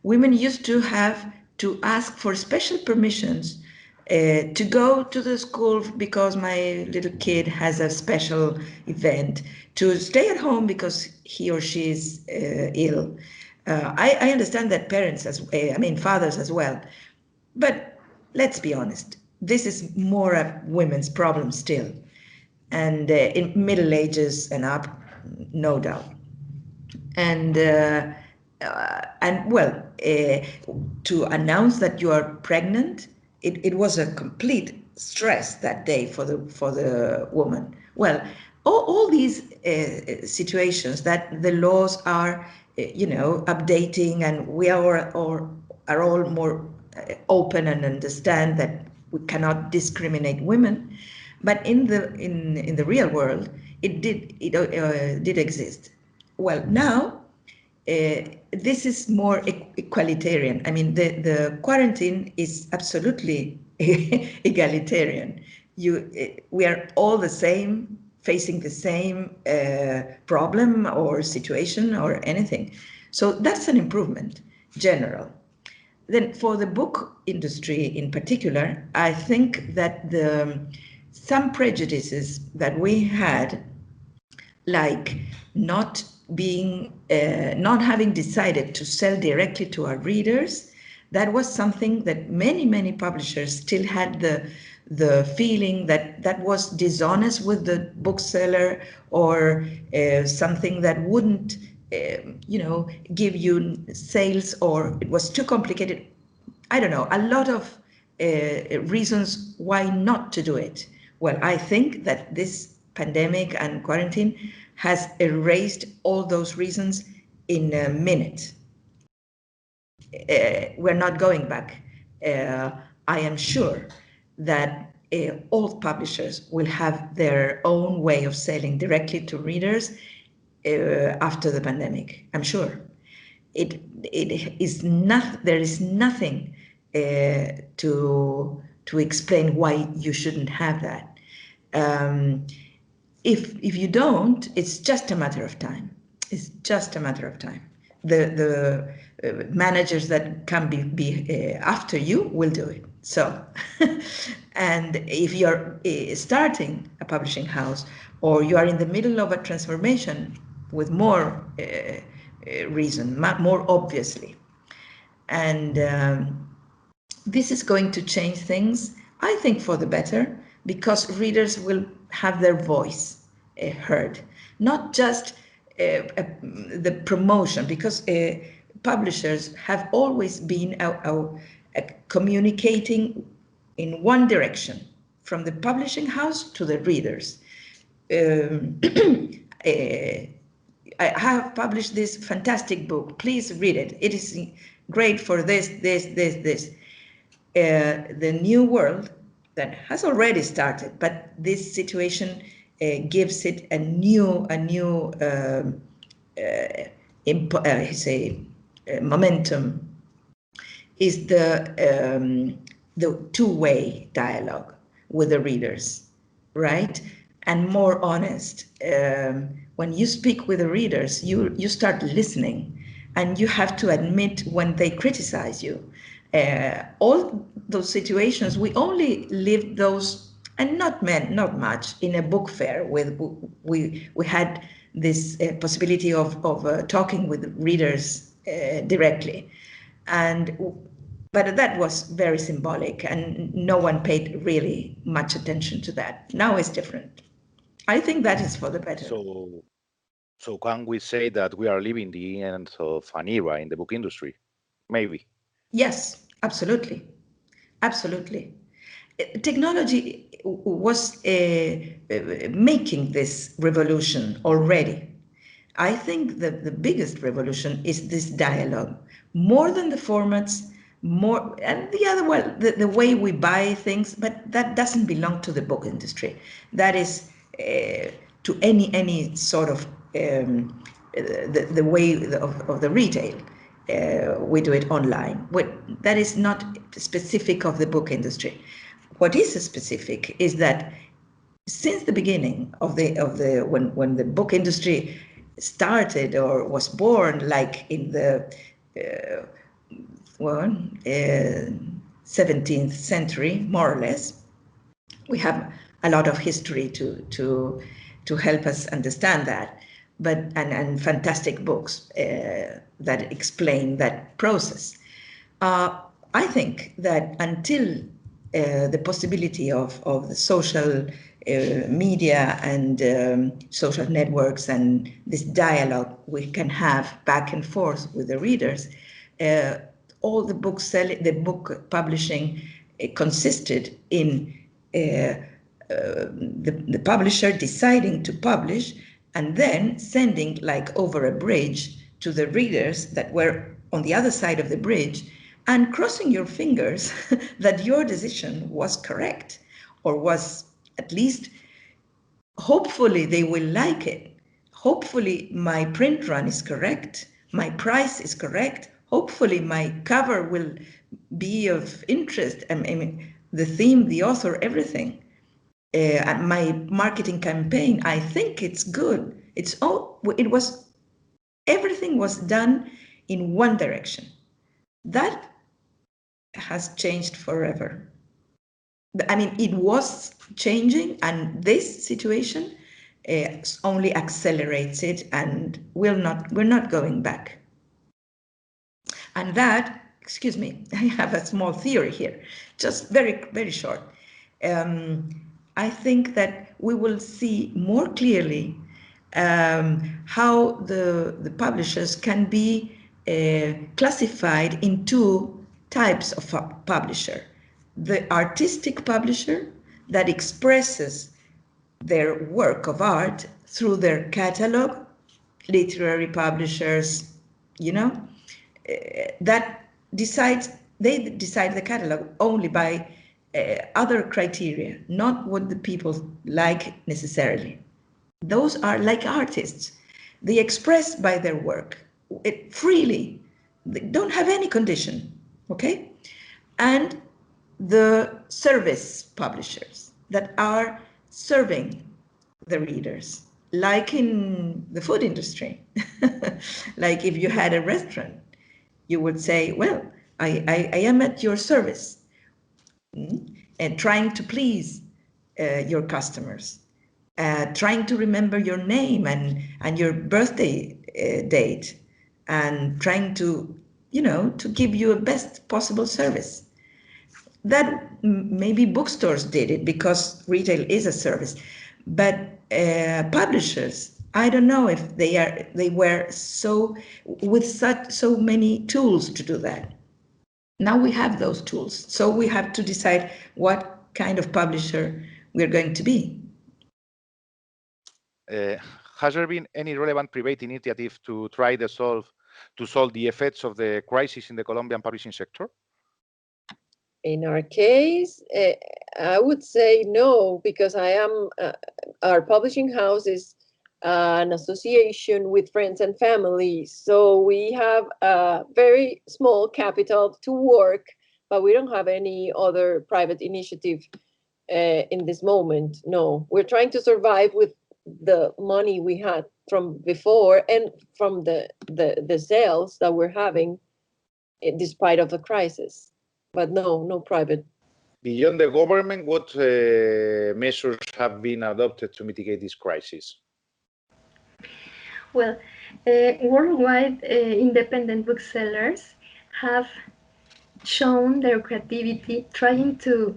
Women used to have to ask for special permissions to go to the school because my little kid has a special event, to stay at home because he or she is ill. I understand that fathers as well, but let's be honest, this is more a women's problem still, and in middle ages and up, no doubt. And to announce that you are pregnant, it was a complete stress that day for the woman. Well, all these situations that the laws are updating, and we are all more open and understand that we cannot discriminate women, but in the real world it did exist. Well, now this is more equalitarian. I mean, the quarantine is absolutely egalitarian. We are all the same, facing the same problem or situation or anything. So that's an improvement, general. Then for the book industry in particular, I think that some prejudices that we had, like not having decided to sell directly to our readers, that was something that many publishers still had the feeling that was dishonest with the bookseller, or something that wouldn't give you sales, or it was too complicated. I don't know, a lot of reasons why not to do it. Well, I think that this pandemic and quarantine has erased all those reasons in a minute. We're not going back. I am sure that all publishers will have their own way of selling directly to readers after the pandemic. I'm sure. It is not. There is nothing to explain why you shouldn't have that. If you don't, it's just a matter of time. It's just a matter of time. The managers that can be after you will do it. So, and if you're starting a publishing house, or you are in the middle of a transformation with more reason, more obviously. And this is going to change things, I think, for the better, because readers will have their voice heard, not just the promotion, because publishers have always been communicating in one direction, from the publishing house to the readers. I have published this fantastic book. Please read it. It is great for this. The new world that has already started, but this situation gives it a new momentum. Is the two-way dialogue with the readers, right? And more honest. When you speak with the readers, you start listening, and you have to admit when they criticize you. All those situations, we only lived those, and not much, in a book fair. We had this possibility of talking with readers directly, but that was very symbolic, and no one paid really much attention to that. Now it's different. I think that is for the better. So can we say that we are living the end of an era in the book industry? Maybe. Yes, absolutely. Absolutely. Technology was making this revolution already. I think that the biggest revolution is this dialogue, more than the formats, more, and the other, well, the way we buy things, but that doesn't belong to the book industry. That is to any sort of the way of the retail. We do it online. That is not specific of the book industry. What is specific is that since the beginning of the when the book industry started or was born, like in the 17th century, more or less, we have a lot of history to help us understand that, but and fantastic books that explain that process. I think that until the possibility of the social media and social networks and this dialogue we can have back and forth with the readers, all the book publishing consisted in the publisher deciding to publish and then sending, like over a bridge, to the readers that were on the other side of the bridge, and crossing your fingers that your decision was correct, or was at least, hopefully they will like it. Hopefully my print run is correct. My price is correct. Hopefully my cover will be of interest. I mean, the theme, the author, everything. And my marketing campaign, I think it's good. Everything was done in one direction. That has changed forever. I mean, it was changing, and this situation only accelerates it, and we're not going back. And that, excuse me, I have a small theory here, just very, very short. I think that we will see more clearly how the publishers can be classified in two types of publisher. The artistic publisher that expresses their work of art through their catalog, literary publishers, that they decide the catalog only by other criteria, not what the people like necessarily. Those are like artists. They express by their work freely. They don't have any condition, okay? And the service publishers that are serving the readers, like in the food industry. Like if you had a restaurant, you would say, well, I am at your service, and trying to please your customers, trying to remember your name and your birthday date, and trying to, to give you a best possible service. That maybe bookstores did it because retail is a service, but publishers, I don't know if they were so many tools to do that. Now we have those tools, so we have to decide what kind of publisher we're going to be. Has there been any relevant private initiative to try to solve the effects of the crisis in the Colombian publishing sector? In our case, I would say no, because our publishing house is an association with friends and family. So we have a very small capital to work, but we don't have any other private initiative in this moment. No, we're trying to survive with the money we had from before and from the sales that we're having despite of the crisis. But no private. Beyond the government, what measures have been adopted to mitigate this crisis? Well, worldwide independent booksellers have shown their creativity trying to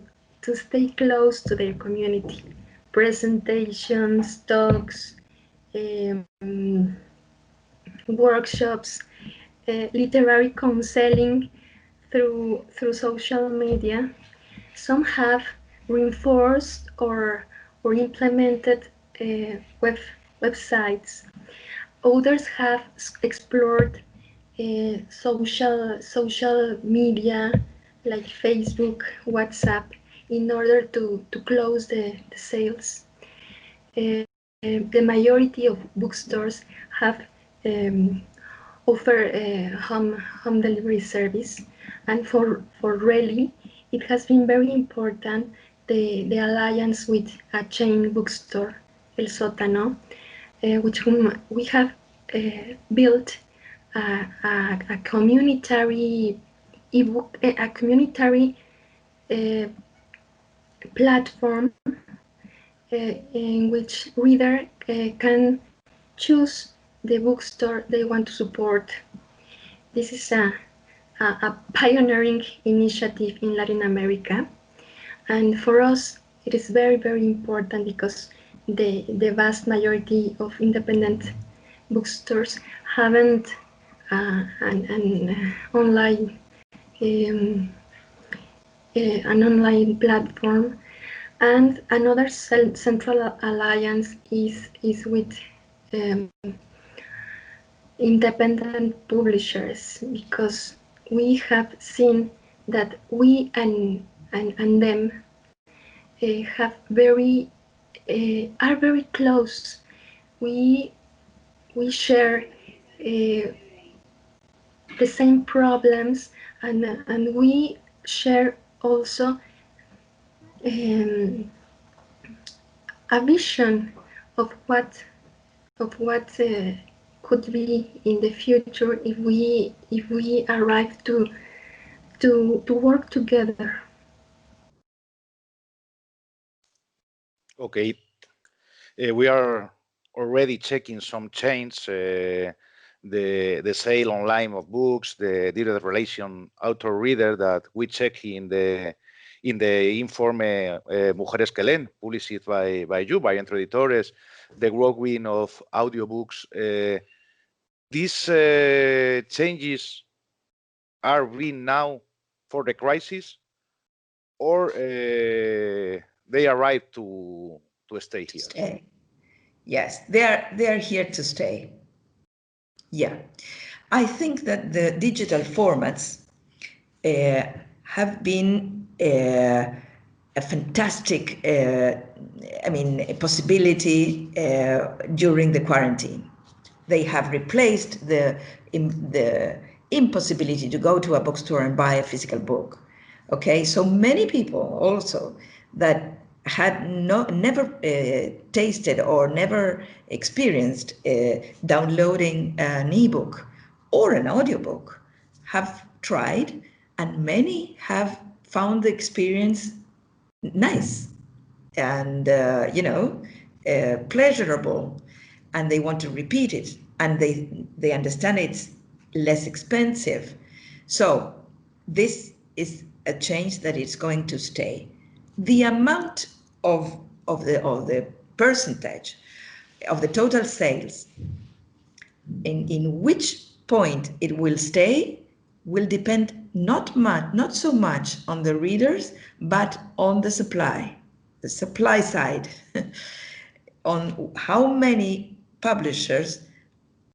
stay close to their community. Presentations, talks, workshops, literary counseling through social media. Some have reinforced or implemented websites. Others have explored social media like Facebook, WhatsApp, in order to close the sales. The majority of bookstores have offer home delivery service, and for Relly, it has been very important the alliance with a chain bookstore, El Sótano, which we have built a community ebook, a community platform in which reader can choose the bookstore they want to support. This is a pioneering initiative in Latin America, and for us it is very, very important because the vast majority of independent bookstores haven't an online platform. And another central alliance is with independent publishers, because we have seen that we and them have are very close. We share the same problems, and we share also a vision of what could be in the future if we arrive to work together. Okay, we are already checking some chains. The sale online of books, the direct relation author-reader that we check in the informe Mujeres que leen, published by you, by Entre Editores, the growing of audiobooks. These changes are being now for the crisis, or they arrive to stay here? Stay. Yes, they are here to stay. Yeah, I think that the digital formats have been a fantastic, a possibility during the quarantine. They have replaced the impossibility to go to a bookstore and buy a physical book. Okay, so many people also that had never tasted or never experienced downloading an ebook or an audiobook have tried, and many have found the experience nice and pleasurable, and they want to repeat it, and they understand it's less expensive. So this is a change that is going to stay. The amount of the percentage of the total sales in which point it will stay will depend not so much on the readers, but on the supply side, on how many publishers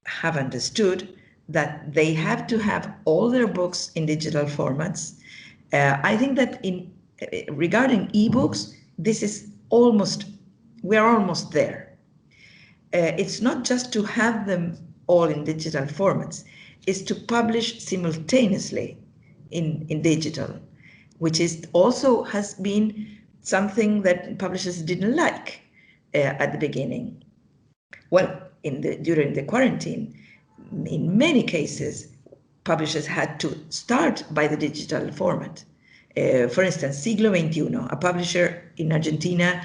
have understood that they have to have all their books in digital formats. I think that regarding ebooks, we are almost there. It's not just to have them all in digital formats, it's to publish simultaneously in digital, which is also has been something that publishers didn't like at the beginning. Well, during the quarantine, in many cases, publishers had to start by the digital format. For instance, Siglo XXI, a publisher in Argentina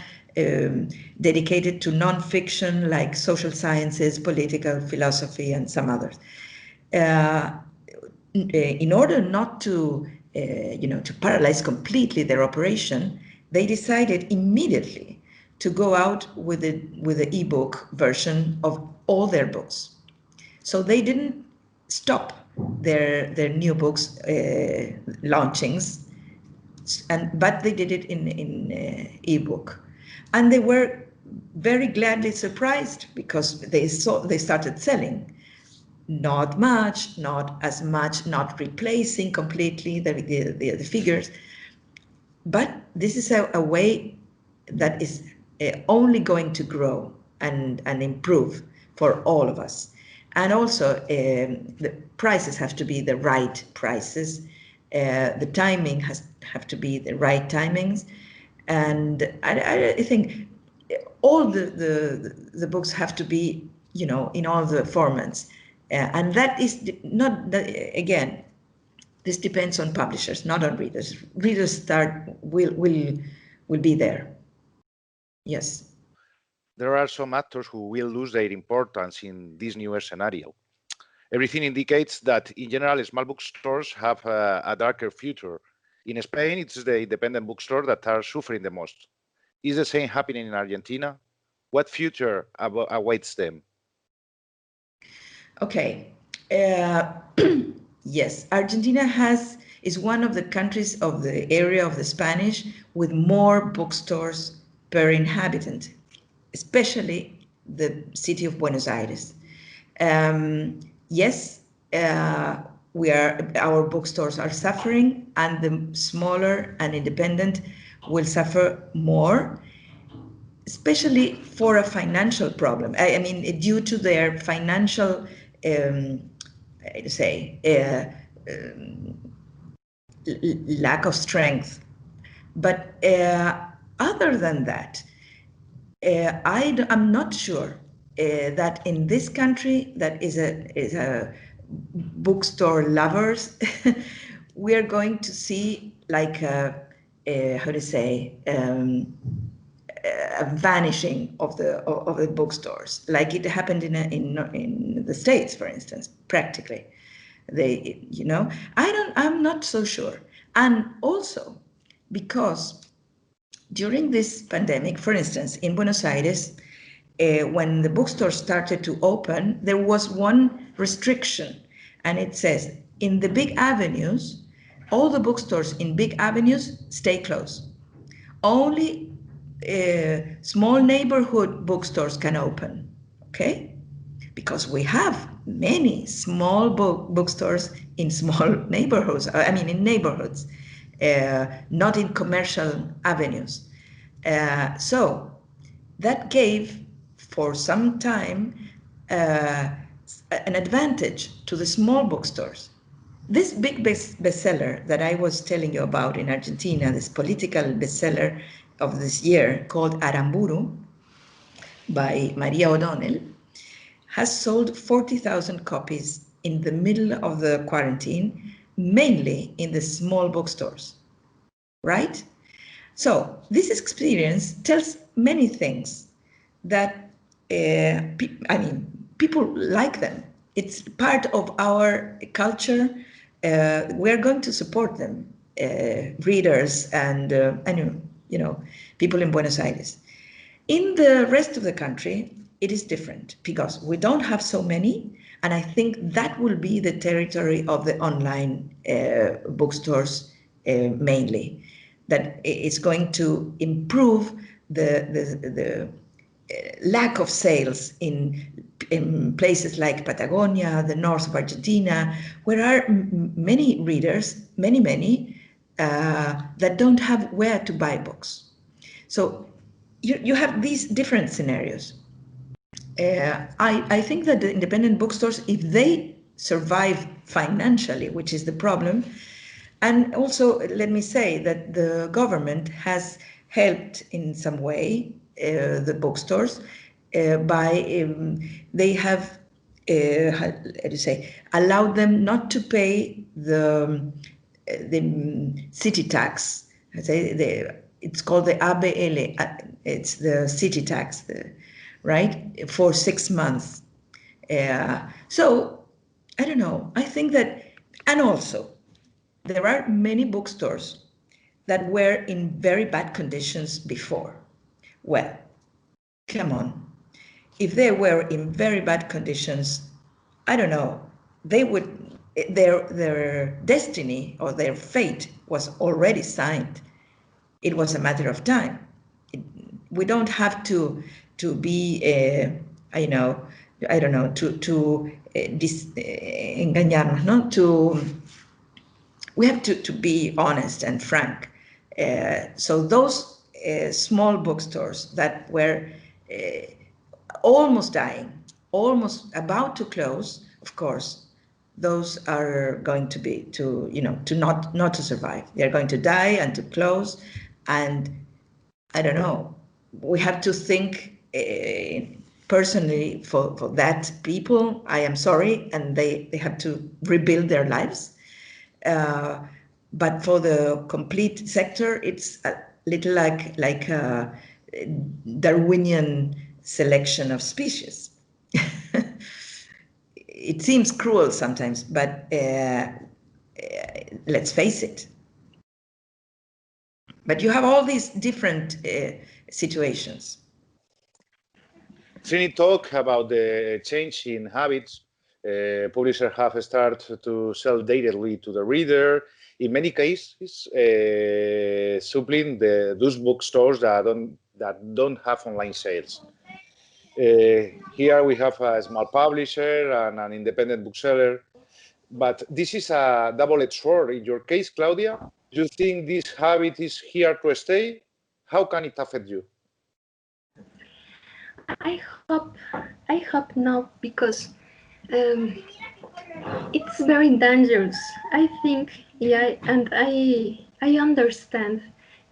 dedicated to non-fiction like social sciences, political philosophy, and some others. In order not to paralyze completely their operation, they decided immediately to go out with the ebook version of all their books. So they didn't stop their new books launchings, but they did it in ebook, and they were very gladly surprised because they started selling. Not much, not as much, not replacing completely the figures, but this is a way that is only going to grow and improve for all of us. And also, the prices have to be the right prices. The timing have to be the right timings, and I think all the books have to be, in all the formats, and that is not again. This depends on publishers, not on readers. Readers will be there. Yes. There are some actors who will lose their importance in this newer scenario. Everything indicates that, in general, small bookstores have a darker future. In Spain, it's the independent bookstores that are suffering the most. Is the same happening in Argentina? What future awaits them? Okay. Yes, Argentina is one of the countries of the area of the Spanish with more bookstores per inhabitant, especially the city of Buenos Aires. Yes, our bookstores are suffering, and the smaller and independent will suffer more, especially for a financial problem. I mean, due to their financial, lack of strength. But other than that, I'm not sure that in this country that is a bookstore lovers, we are going to see like a vanishing of the bookstores, like it happened in the States, for instance, practically. I'm not so sure. And also because during this pandemic, for instance, in Buenos Aires, when the bookstores started to open, there was one restriction, and it says, in the big avenues, all the bookstores in big avenues stay closed. Only small neighborhood bookstores can open, okay? Because we have many small bookstores in small neighborhoods, in neighborhoods, not in commercial avenues. So that gave, for some time, an advantage to the small bookstores. This big bestseller that I was telling you about in Argentina, this political bestseller of this year called Aramburu by Maria O'Donnell, has sold 40,000 copies in the middle of the quarantine, mainly in the small bookstores, right? So this experience tells many things that, people like them. it's part of our culture. We're going to support them, readers and people in Buenos Aires. In the rest of the country, it is different because we don't have so many, and I think that will be the territory of the online bookstores mainly. That it's going to improve the lack of sales in places like Patagonia, the north of Argentina, where are many readers, many, that don't have where to buy books. So you have these different scenarios. I think that the independent bookstores, if they survive financially, which is the problem, and also let me say that the government has helped in some way the bookstores by they have how do you say, allowed them not to pay the city tax. It's called the ABL. It's the city tax, right, for 6 months. So I don't know. I think that, and also there are many bookstores that were in very bad conditions before. Well, come on. If they were in very bad conditions, I don't know, they would, their destiny or their fate was already signed. It was a matter of time. We don't have to be, I don't know, to engañarnos, no? We have to be honest and frank. So those small bookstores that were almost dying, almost about to close, of course, those are going to be to not to survive. They're going to die and to close, and I don't know. We have to think personally for that people. I am sorry, and they have to rebuild their lives. But for the complete sector, it's a little like a Darwinian selection of species. It seems cruel sometimes, but let's face it. But you have all these different situations. Trini talk about the change in habits. Publishers have started to sell directly to the reader. In many cases, supplying those bookstores that don't have online sales. Here we have a small publisher and an independent bookseller, but this is a double-edged sword. In your case, Claudia, do you think this habit is here to stay? How can it affect you? I hope not, because it's very dangerous. I think, yeah, and I understand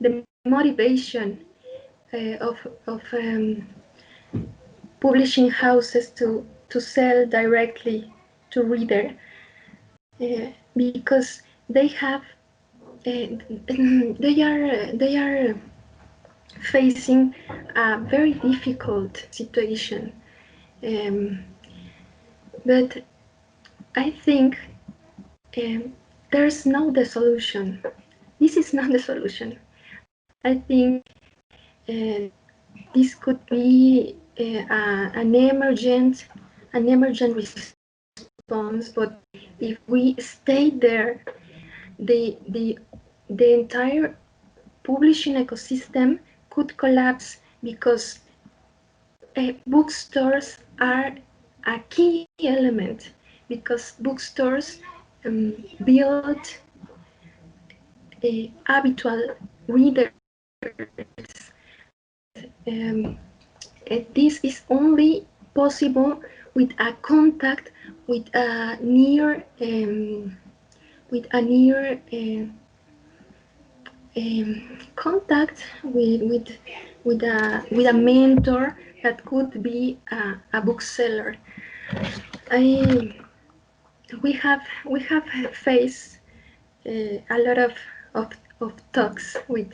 the motivation of publishing houses to sell directly to reader, because they have they are facing a very difficult situation, but I think there's no the solution. This is not the solution. I think this could be an emergent response, but if we stay there, the entire publishing ecosystem could collapse, because bookstores are a key element, because bookstores build habitual readers. This is only possible with a contact, with a near contact with a mentor that could be a bookseller. We have faced a lot of talks with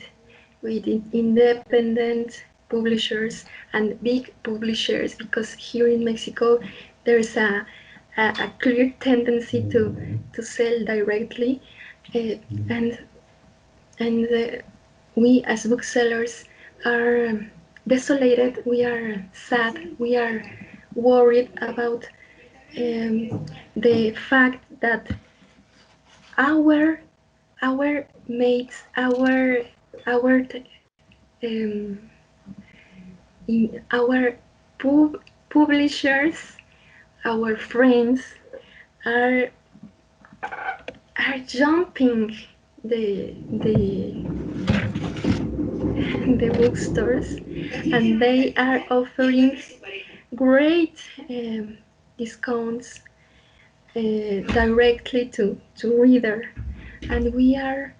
independent publishers and big publishers, because here in Mexico there's a a clear tendency to sell directly, and we as booksellers are desolated, we are sad, we are worried about the fact that our mates, our um, in our publishers, our friends are are jumping the the bookstores, and they are offering great discounts directly to reader, and we are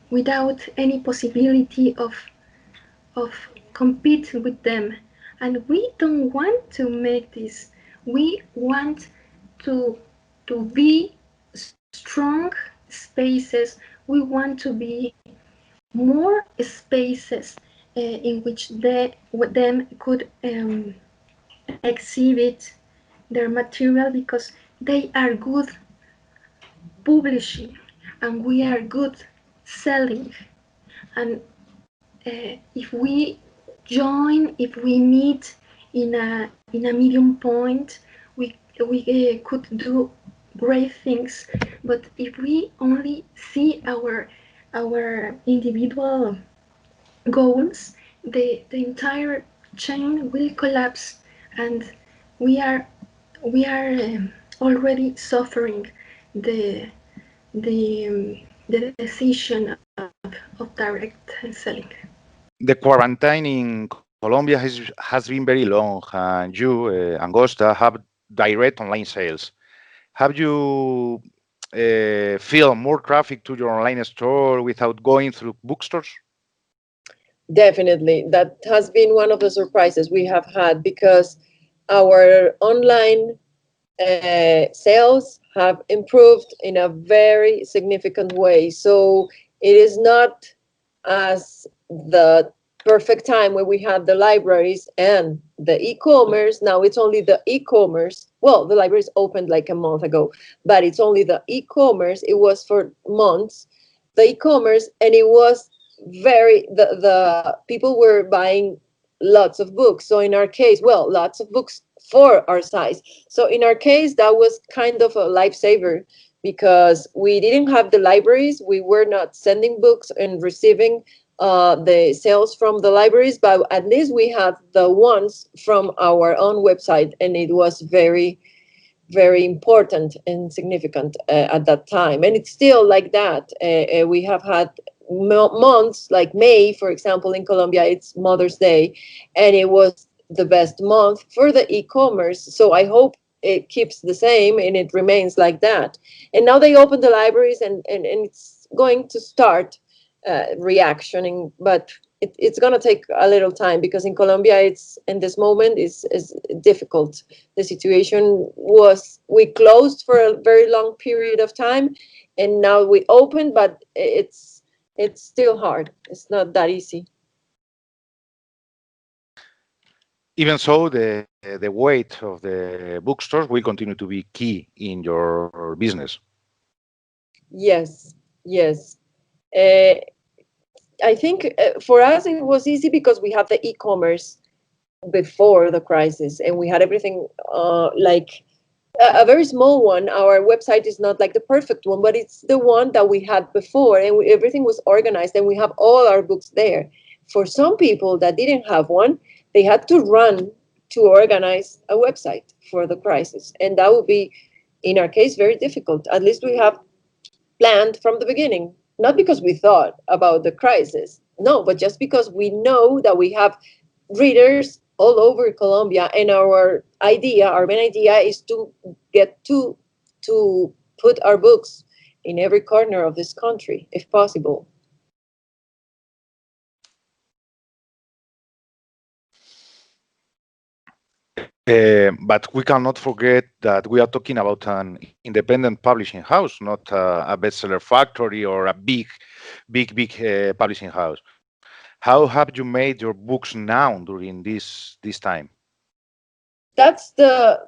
without any possibility of compete with them, and we don't want to make this. We want to be strong spaces. We want to be more spaces in which them could exhibit their material, because they are good publishing and we are good selling. And if we join, if we meet in a medium point, we could do great things. But if we only see our individual goals, the entire chain will collapse, and we are already suffering the the decision of direct selling. The quarantine in Colombia has been very long, and you, Angosta, have direct online sales. Have you feel more traffic to your online store without going through bookstores? Definitely. That has been one of the surprises we have had, because our online sales have improved in a very significant way. So it is not as the perfect time where we had the libraries and the e-commerce. Now it's only the e-commerce. Well, the libraries opened like a month ago, but it's only the e-commerce. It was for months, the e-commerce, and it was the people were buying lots of books. So in our case, well, lots of books for our size. So in our case, that was kind of a lifesaver, because we didn't have the libraries. We were not sending books and receiving the sales from the libraries, but at least we had the ones from our own website, and it was very, very important and significant at that time. And it's still like that. We have had months like May, for example, in Colombia, it's Mother's Day, and it was the best month for the e-commerce. So I hope it keeps the same and it remains like that. And now they open the libraries, and it's going to start reactioning, but it's going to take a little time, because in Colombia, it's in this moment is difficult. The situation was, we closed for a very long period of time, and now we open, but it's still hard. It's not that easy. Even so, the weight of the bookstores will continue to be key in your business. Yes, yes. Uh, I think for us it was easy because we had the e-commerce before the crisis, and we had everything like a very small one. Our website is not like the perfect one, but it's the one that we had before, and everything was organized, and we have all our books there. For some people that didn't have one, they had to run to organize a website for the crisis, and that would be, in our case, very difficult. At least we have planned from the beginning, not because we thought about the crisis, no, but just because we know that we have readers all over Colombia, and our main idea is to get to put our books in every corner of this country, if possible. But we cannot forget that we are talking about an independent publishing house, not a bestseller factory or a big publishing house. How have you made your books now during this time? that's the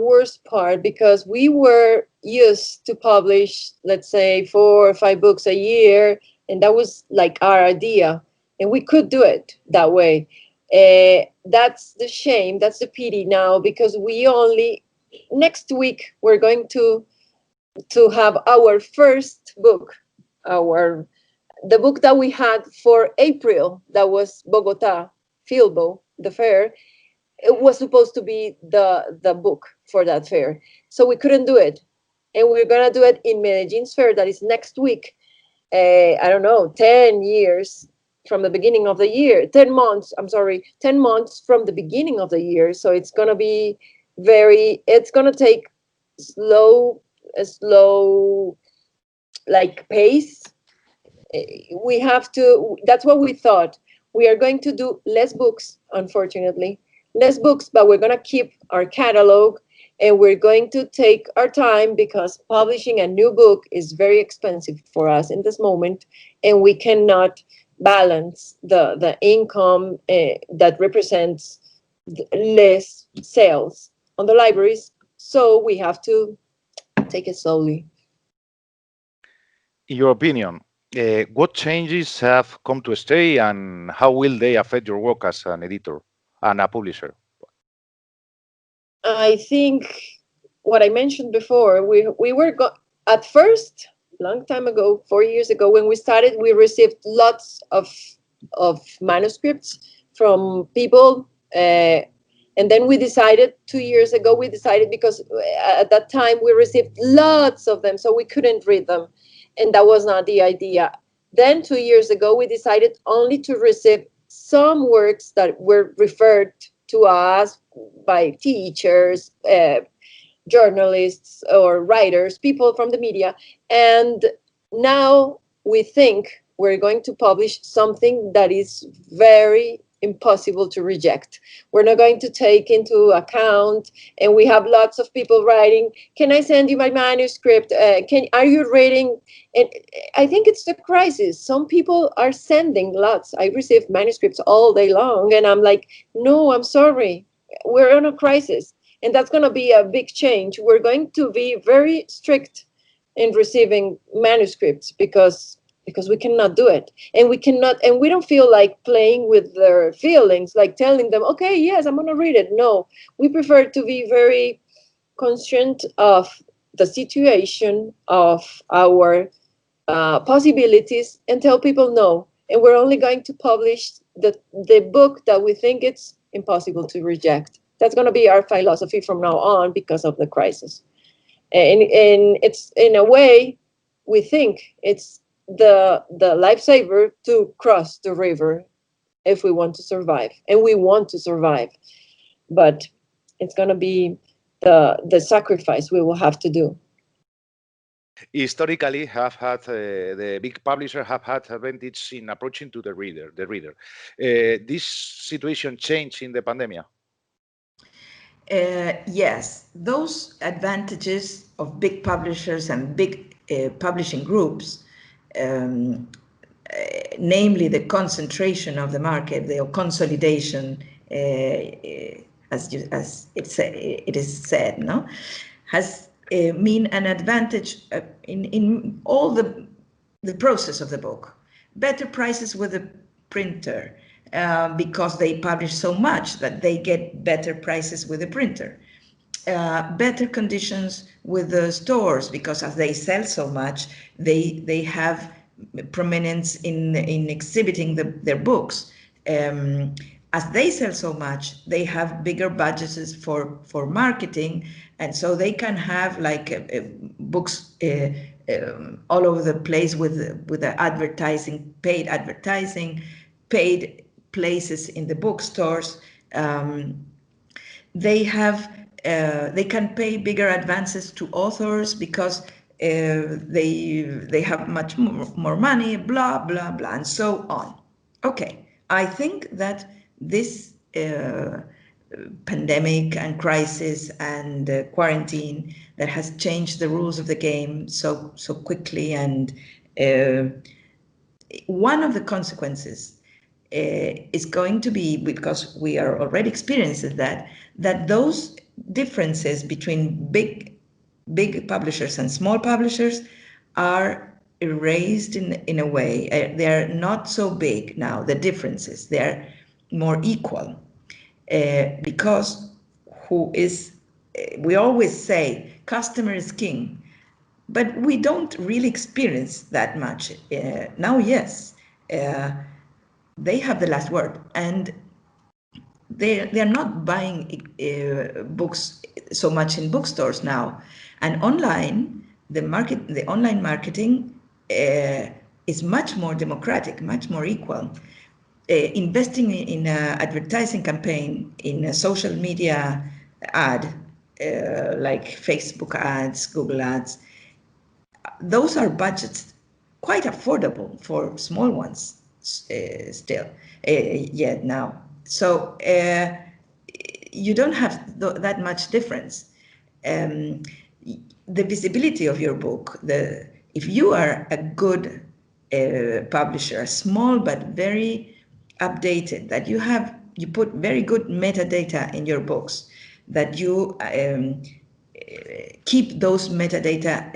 worst part, because we were used to publish, let's say, 4 or 5 books a year, and that was like our idea, and we could do it that way. That's the shame, that's the pity now, because we only next week we're going to have our first book, our the book that we had for April, that was Bogota Filbo, the fair. It was supposed to be the book for that fair, so we couldn't do it, and we're gonna do it in Medellin's fair, that is next week. I don't know, 10 years from the beginning of the year, 10 months, I'm sorry, 10 months from the beginning of the year. So it's gonna be it's gonna take a slow like pace. We have to, that's what we thought. We are going to do less books, unfortunately, less books, but we're going to keep our catalog, and we're going to take our time, because publishing a new book is very expensive for us in this moment, and we cannot balance the income that represents less sales on the libraries. So we have to take it slowly. In your opinion, what changes have come to stay, and how will they affect your work as an editor and a publisher? I think what I mentioned before, we were at first, long time ago, 4 years ago, when we started, we received lots of manuscripts from people, and then we decided 2 years ago, because at that time we received lots of them, so we couldn't read them, and that was not the idea. Then 2 years ago, we decided only to receive some works that were referred to us by teachers, journalists, or writers, people from the media. And now we think we're going to publish something that is very impossible to reject. We're not going to take into account, and we have lots of people writing, can I send you my manuscript? Are you reading? And I think it's the crisis. Some people are sending lots. I receive manuscripts all day long, and I'm like, no, I'm sorry. We're in a crisis. And that's going to be a big change. We're going to be very strict in receiving manuscripts, because we cannot do it, and we don't feel like playing with their feelings, like telling them, okay, yes, I'm going to read it. No, we prefer to be very conscient of the situation, of our possibilities, and tell people no, and we're only going to publish the book that we think it's impossible to reject. That's going to be our philosophy from now on, because of the crisis. And it's, in a way, we think it's the lifesaver to cross the river if we want to survive, and we want to survive. But it's going to be the sacrifice we will have to do. Historically, have had the big publisher have had advantage in approaching to the reader. This situation changed in the pandemic. Yes, those advantages of big publishers and big publishing groups, um, namely the concentration of the market, the consolidation, as it is said, no, has mean an advantage in all the process of the book. Better prices with the printer, because they publish so much that they get better prices with the printer. Better conditions with the stores, because as they sell so much, they have prominence in exhibiting their books. As they sell so much, they have bigger budgets for marketing, and so they can have like books all over the place with the advertising, paid places in the bookstores. They can pay bigger advances to authors, because they have much more money, blah blah blah, and so on. Okay, I think that this pandemic and crisis and quarantine that has changed the rules of the game so quickly, and one of the consequences is going to be, because we are already experiencing that those differences between big publishers and small publishers are erased in a way. They're not so big now, the differences. They're more equal because we always say customer is king, but we don't really experience that much. Now, yes, they have the last word, and they're not buying books so much in bookstores now, and online the online marketing is much more democratic, much more equal. Investing in an advertising campaign, in a social media ad, like Facebook ads, Google ads, those are budgets quite affordable for small ones still yet now. So you don't have that much difference. The visibility of your book, if you are a good publisher, a small but very updated, that you put very good metadata in your books, that you keep those metadata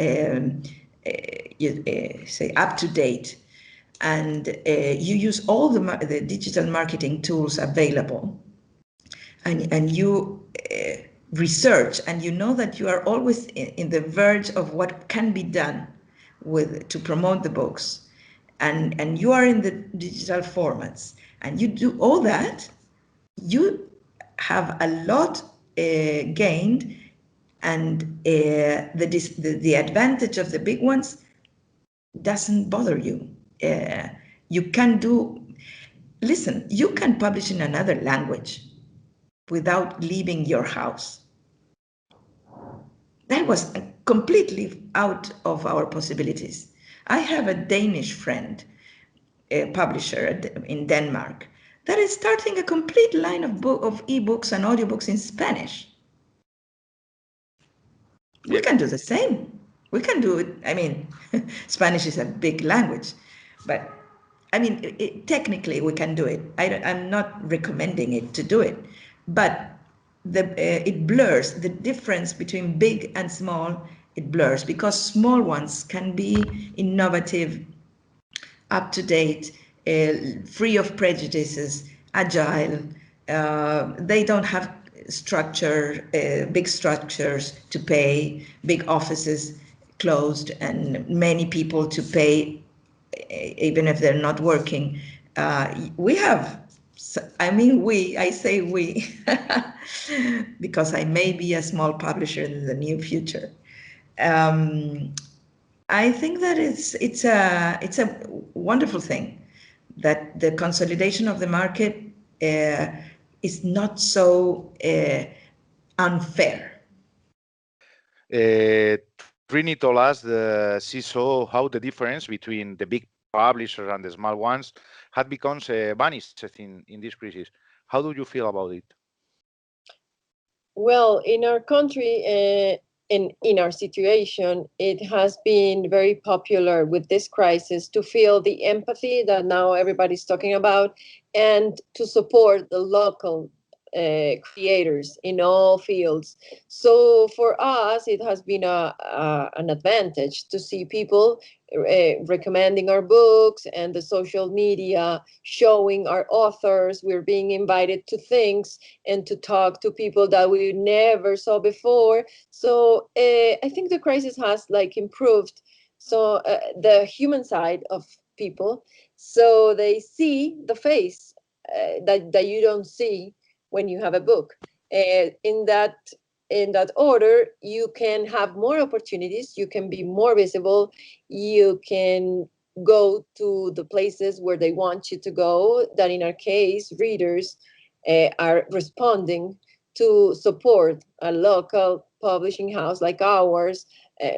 say up to date, and you use all the digital marketing tools available, and you research, and you know that you are always in the verge of what can be done to promote the books, and you are in the digital formats, and you do all that, you have a lot gained, and the advantage of the big ones doesn't bother you. You can listen, you can publish in another language without leaving your house. That was completely out of our possibilities. I have a Danish friend, a publisher in Denmark, that is starting a complete line of ebooks and audiobooks in Spanish. We can do the same. We can do it. I mean, Spanish is a big language, but I mean, technically we can do it. I'm not recommending it to do it, but it blurs the difference between big and small. It blurs because small ones can be innovative, up to date, free of prejudices, agile. They don't have big structures to pay, big offices closed, and many people to pay, even if they're not working. We have, I say we, because I may be a small publisher in the near future. I think that it's a wonderful thing that the consolidation of the market is not so unfair. Trini told us she saw how the difference between the big publishers and the small ones had become vanished in this crisis. How do you feel about it? Well, in our country, in our situation, it has been very popular with this crisis to feel the empathy that now everybody's talking about, and to support the local creators in all fields. So for us, it has been an advantage to see people recommending our books, and the social media showing our authors. We're being invited to things and to talk to people that we never saw before. So I think the crisis has improved the human side of people, so they see the face that you don't see when you have a book. In that order, you can have more opportunities, you can be more visible, you can go to the places where they want you to go, that in our case, readers are responding to support a local publishing house like ours,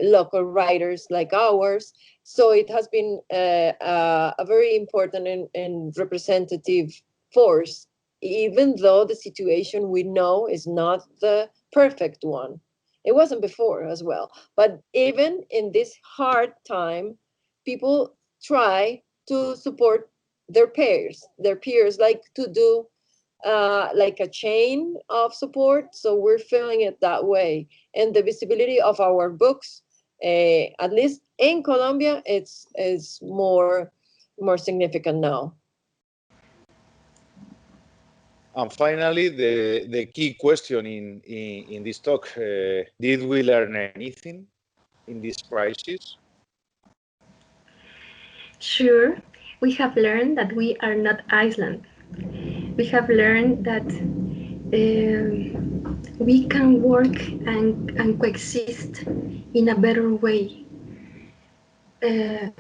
local writers like ours. So it has been a very important and representative force, even though the situation we know is not the perfect one. It wasn't before as well. But even in this hard time, people try to support their peers like to do like a chain of support. So we're feeling it that way. And the visibility of our books, at least in Colombia, it's more significant now. And finally, the key question in this talk, did we learn anything in this crisis? Sure, we have learned that we are not Iceland. We have learned that we can work and coexist in a better way. I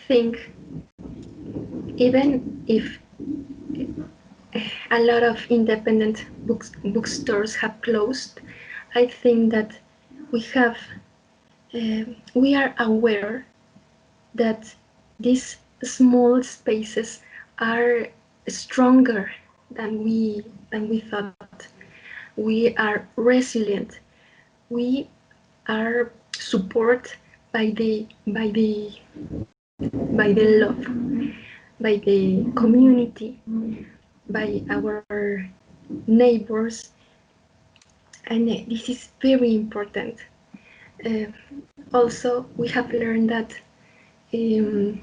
think even if a lot of independent bookstores have closed, I think that we are aware that these small spaces are stronger than we thought. We are resilient. We are supported by the love, by the community, by our neighbors, and this is very important. Also, we have learned that a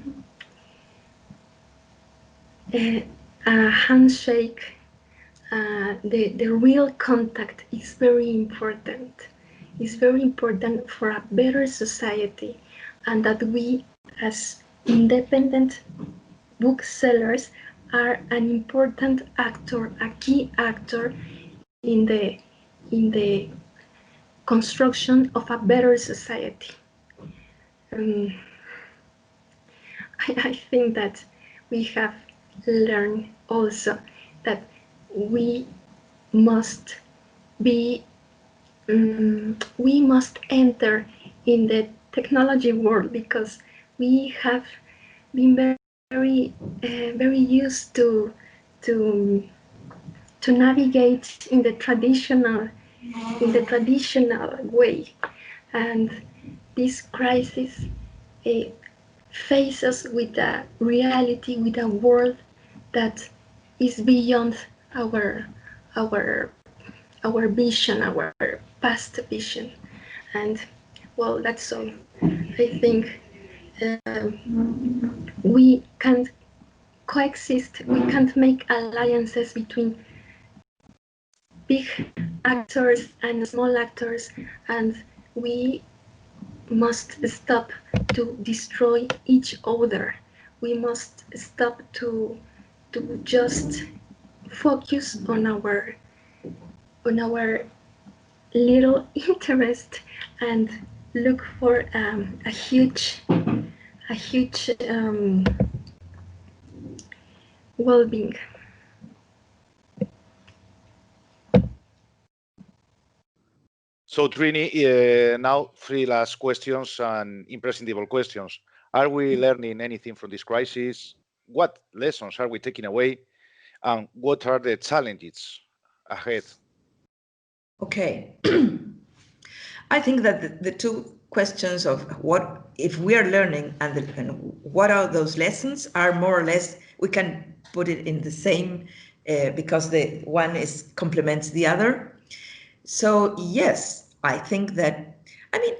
handshake, the real contact is very important. It's very important for a better society, and that we, as independent booksellers, are an important actor, a key actor in the construction of a better society. I think that we have learned also that we must enter in the technology world, because we have been very used to navigate in the traditional way, and this crisis faces with a reality, with a world that is beyond our vision, our past vision. And well, that's all. I think we can't coexist, we can't make alliances between big actors and small actors, and we must stop to destroy each other. We must stop to just focus on our little interest and look for a huge well-being. So Trini, now 3 last questions and imprescindible questions. Are we learning anything from this crisis? What lessons are we taking away? And what are the challenges ahead? Okay. I think that the two questions of what if we are learning and what are those lessons are more or less, we can put it in the same because the one is complements the other. So yes, I think that, I mean,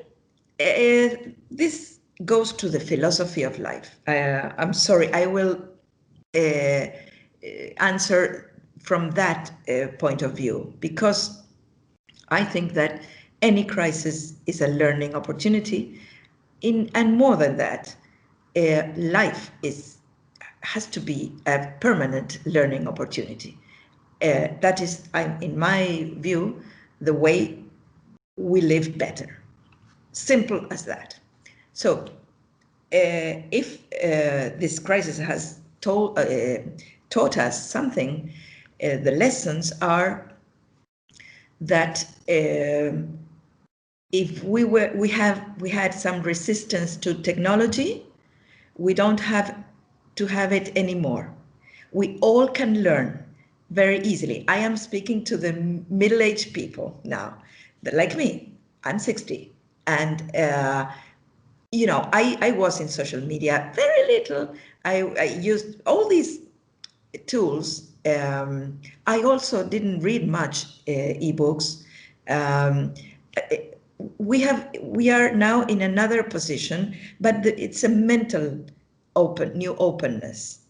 this goes to the philosophy of life. I'm sorry, I will answer from that point of view, because I think that any crisis is a learning opportunity. And more than that, life has to be a permanent learning opportunity. That is, in my view, the way we live better. Simple as that. So if this crisis has taught us something, the lessons are that if we had some resistance to technology, we don't have to have it anymore. We all can learn very easily. I am speaking to the middle-aged people now, like me. I'm 60, and I was in social media very little. I used all these tools I also didn't read much ebooks. We are now in another position, but it's a mental new openness.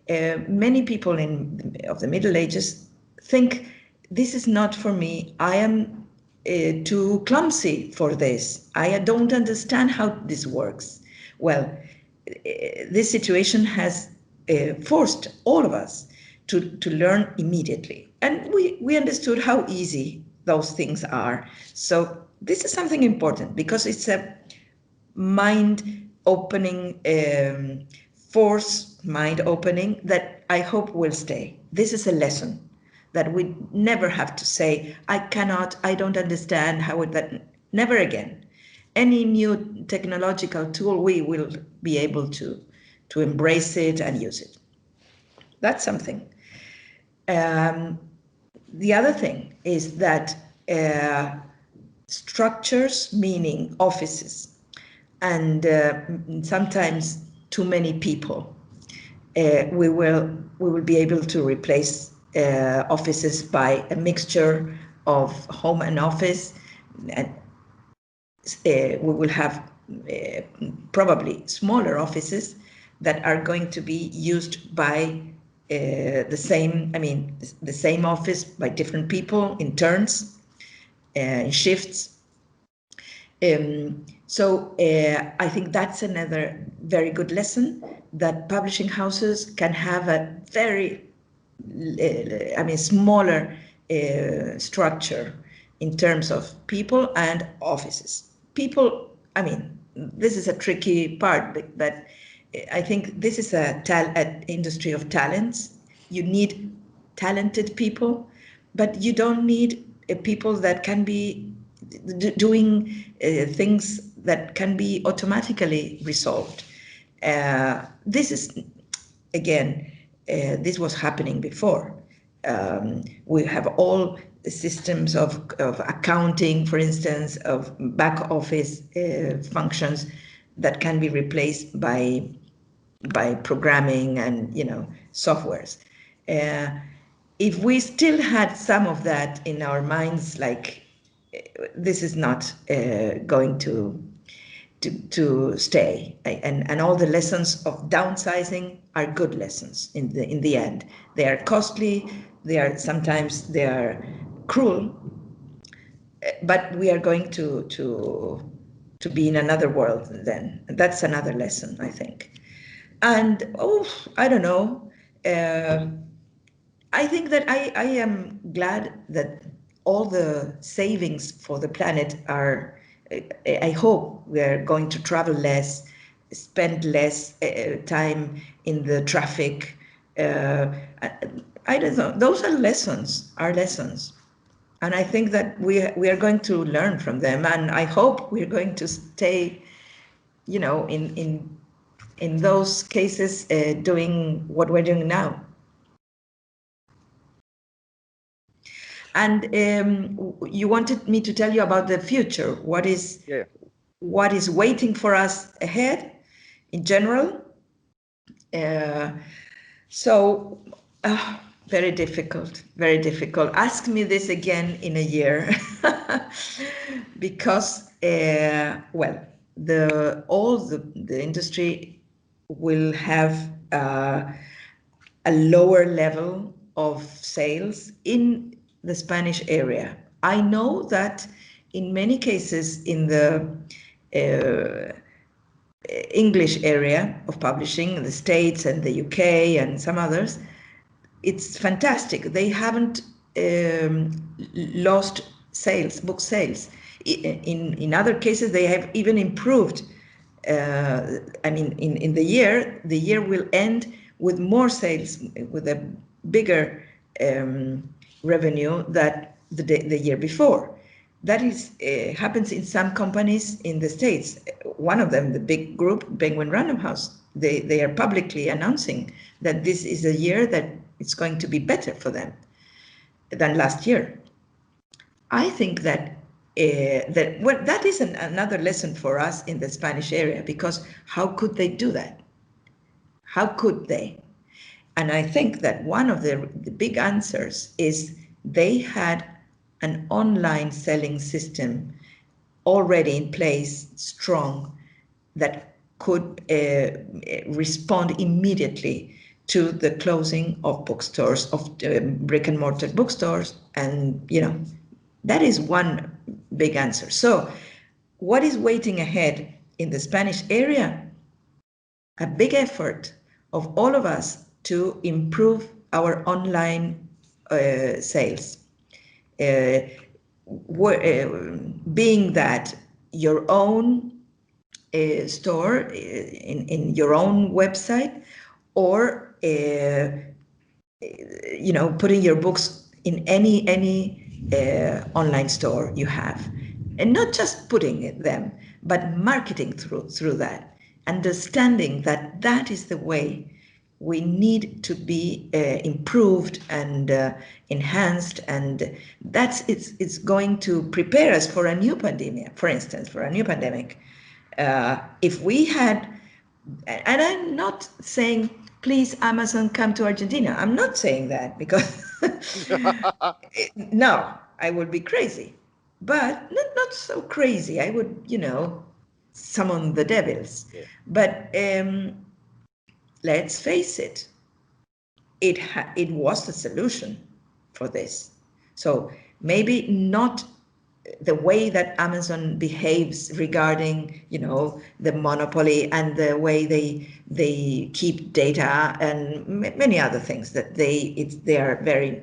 Many people of the Middle Ages think this is not for me. I am too clumsy for this. I don't understand how this works. Well, this situation has forced all of us to learn immediately. And we understood how easy those things are. So this is something important because it's a mind-opening force, mind-opening that I hope will stay. This is a lesson that we never have to say, I cannot, I don't understand how that, never again. Any new technological tool, we will be able to embrace it and use it. That's something. The other thing is that structures, meaning offices, and sometimes too many people, we will be able to replace offices by a mixture of home and office, and we will have probably smaller offices that are going to be used by the same office by different people in turns, in shifts. So I think that's another very good lesson, that publishing houses can have a very, smaller structure in terms of people and offices. People, this is a tricky part, but I think this is an industry of talents. You need talented people, but you don't need people that can be doing things that can be automatically resolved. This is, again, this was happening before. We have all systems of accounting, for instance, of back office functions that can be replaced by programming and softwares. If we still had some of that in our minds, like this is not going to stay, and all the lessons of downsizing are good lessons in the end. They are costly, sometimes they are cruel, but we are going to be in another world then. That's another lesson, I think. And I don't know. I think that I am glad that all the savings for the planet are. I hope we're going to travel less, spend less time in the traffic. I don't know. Those are lessons. And I think that we are going to learn from them. And I hope we're going to stay, in those cases, doing what we're doing now. And you wanted me to tell you about the future. What is waiting for us ahead in general? Very difficult, very difficult. Ask me this again in a year, because the industry will have a lower level of sales in the Spanish area. I know that in many cases in the English area of publishing, in the States and the UK and some others, it's fantastic. They haven't lost book sales. In other cases, they have even improved. In the year will end with more sales, with a bigger revenue than the year before. That is happens in some companies in the States. One of them, the big group, Penguin Random House, they are publicly announcing that this is a year that it's going to be better for them than last year. I think that that is another lesson for us in the Spanish area, because how could they do that? How could they? And I think that one of the big answers is they had an online selling system already in place, strong, that could respond immediately to the closing of bookstores, of brick and mortar bookstores. And, that is one big answer. So what is waiting ahead in the Spanish area? A big effort of all of us to improve our online sales. Being that your own store in your own website, or putting your books in any online store you have, and not just putting them, but marketing through that, understanding that that is the way we need to be improved and enhanced, and it's going to prepare us for a new pandemic. For instance, for a new pandemic, if we had, and I'm not saying please Amazon come to Argentina. I'm not saying that, because no, I would be crazy, but not so crazy. I would, summon the devils. Yeah. But let's face it, it was a solution for this. So maybe not the way that Amazon behaves regarding, the monopoly, and the way they keep data, and many other things that they are very,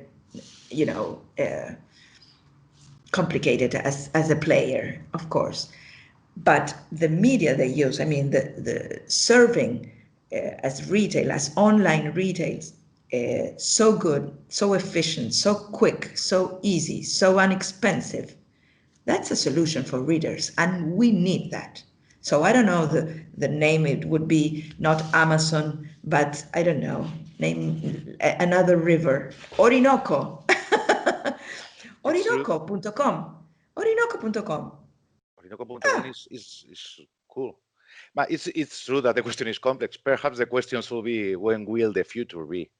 complicated as a player, of course. But the media they use, I mean, the serving as retail, as online retails, so good, so efficient, so quick, so easy, so inexpensive. That's a solution for readers, and we need that. So I don't know the name. It would be not Amazon, but I don't know, name another river. Orinoco. Orinoco.com. Orinoco.com. Orinoco.com is cool. But it's true that the question is complex. Perhaps the question should be, when will the future be?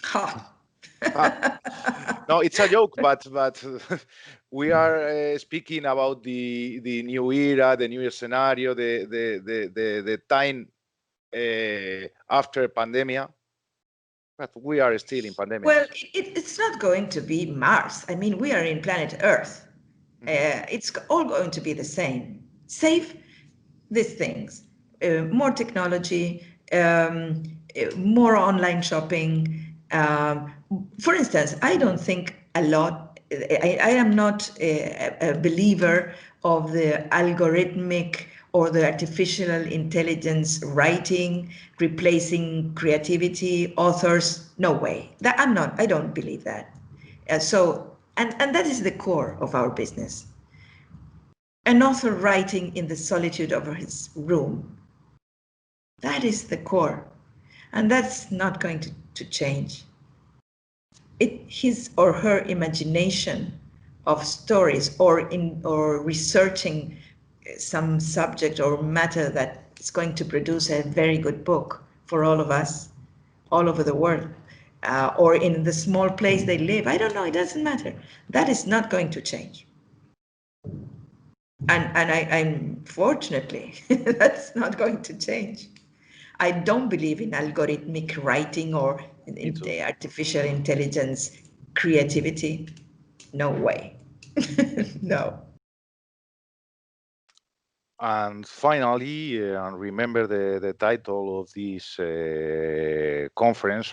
Ha. No, it's a joke, but we are speaking about the new era, the new scenario, the time after pandemia. But we are still in pandemic. Well, it's not going to be Mars. I mean, we are in planet Earth. It's all going to be the same. Save these things. More technology, more online shopping. For instance, I don't think a lot, I am not a believer of the algorithmic or the artificial intelligence writing, replacing creativity, authors. No way. I don't believe that. And that is the core of our business. An author writing in the solitude of his room. That is the core. And that's not going to change. His or her imagination of stories, or researching some subject or matter that is going to produce a very good book for all of us, all over the world, or in the small place they live. I don't know, it doesn't matter. That is not going to change. And I'm fortunately, that's not going to change. I don't believe in algorithmic writing or in the artificial intelligence creativity. No way. No. And finally, remember the title of this conference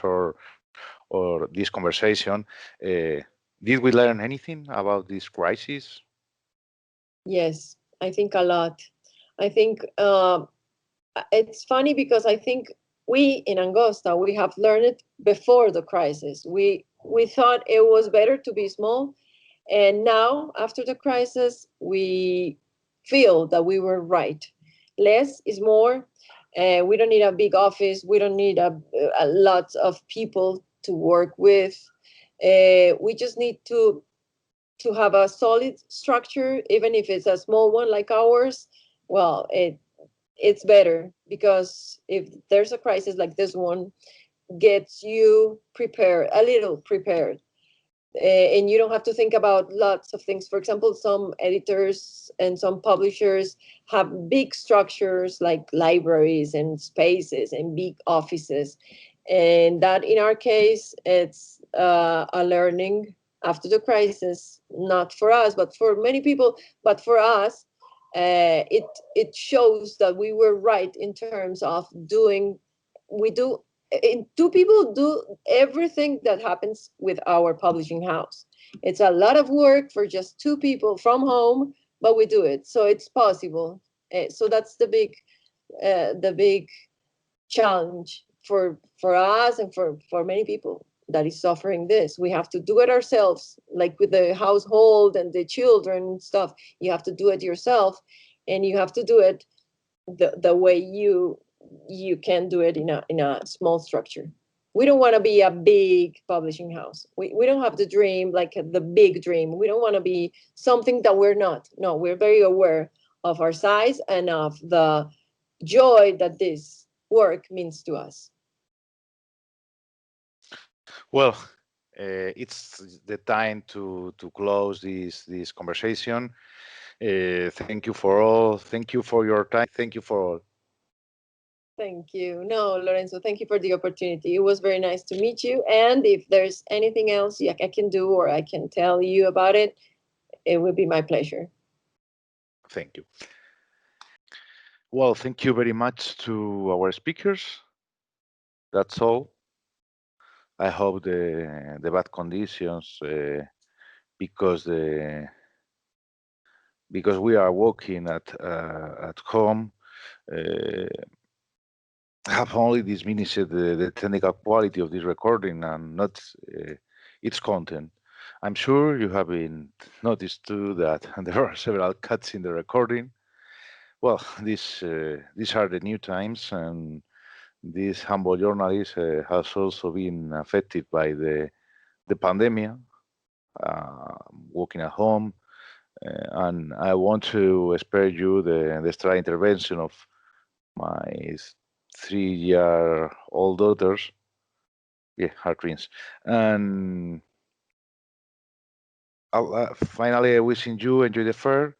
or this conversation. Did we learn anything about this crisis? Yes, I think a lot. I think it's funny because I think we in Angosta, we have learned it before the crisis. We thought it was better to be small. And now, after the crisis, we feel that we were right. Less is more. We don't need a big office. We don't need a lot of people to work with. We just need to have a solid structure, even if it's a small one like ours. Well, it's better, because if there's a crisis like this one, gets you prepared, a little prepared, and you don't have to think about lots of things. For example, some editors and some publishers have big structures like libraries and spaces and big offices, and that in our case it's a learning after the crisis, not for us but for many people. But for us, it shows that we were right in terms of doing, we do, two people do everything that happens with our publishing house. It's a lot of work for just two people from home, but we do it, so it's possible. So that's the big challenge for us and for many people that is suffering this. We have to do it ourselves, like with the household and the children and stuff. You have to do it yourself, and you have to do it the way you can do it in a small structure. We don't want to be a big publishing house. We don't have the dream, like the big dream. We don't want to be something that we're not. No, we're very aware of our size and of the joy that this work means to us. Well, it's the time to close this conversation. Thank you for all. Thank you for your time. Thank you for all. Thank you. No, Lorenzo, thank you for the opportunity. It was very nice to meet you. And if there's anything else I can do or I can tell you about it, it would be my pleasure. Thank you. Well, thank you very much to our speakers. That's all. I hope the bad conditions, because because we are working at home, have only diminished the technical quality of this recording and not its content. I'm sure you have been noticed too that there are several cuts in the recording. Well, these are the new times, and this humble journalist has also been affected by the pandemic, working at home, and I want to spare you the extra intervention of my 3-year-old daughters. Yeah, her twins. And finally, wishing you enjoy the fair.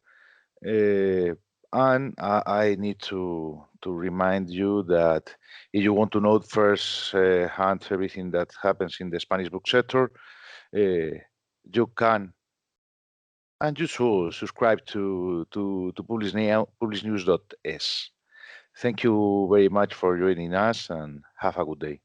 And I need to remind you that if you want to know first hand everything that happens in the Spanish book sector, you can and you should subscribe to publishnews.es. Thank you very much for joining us and have a good day.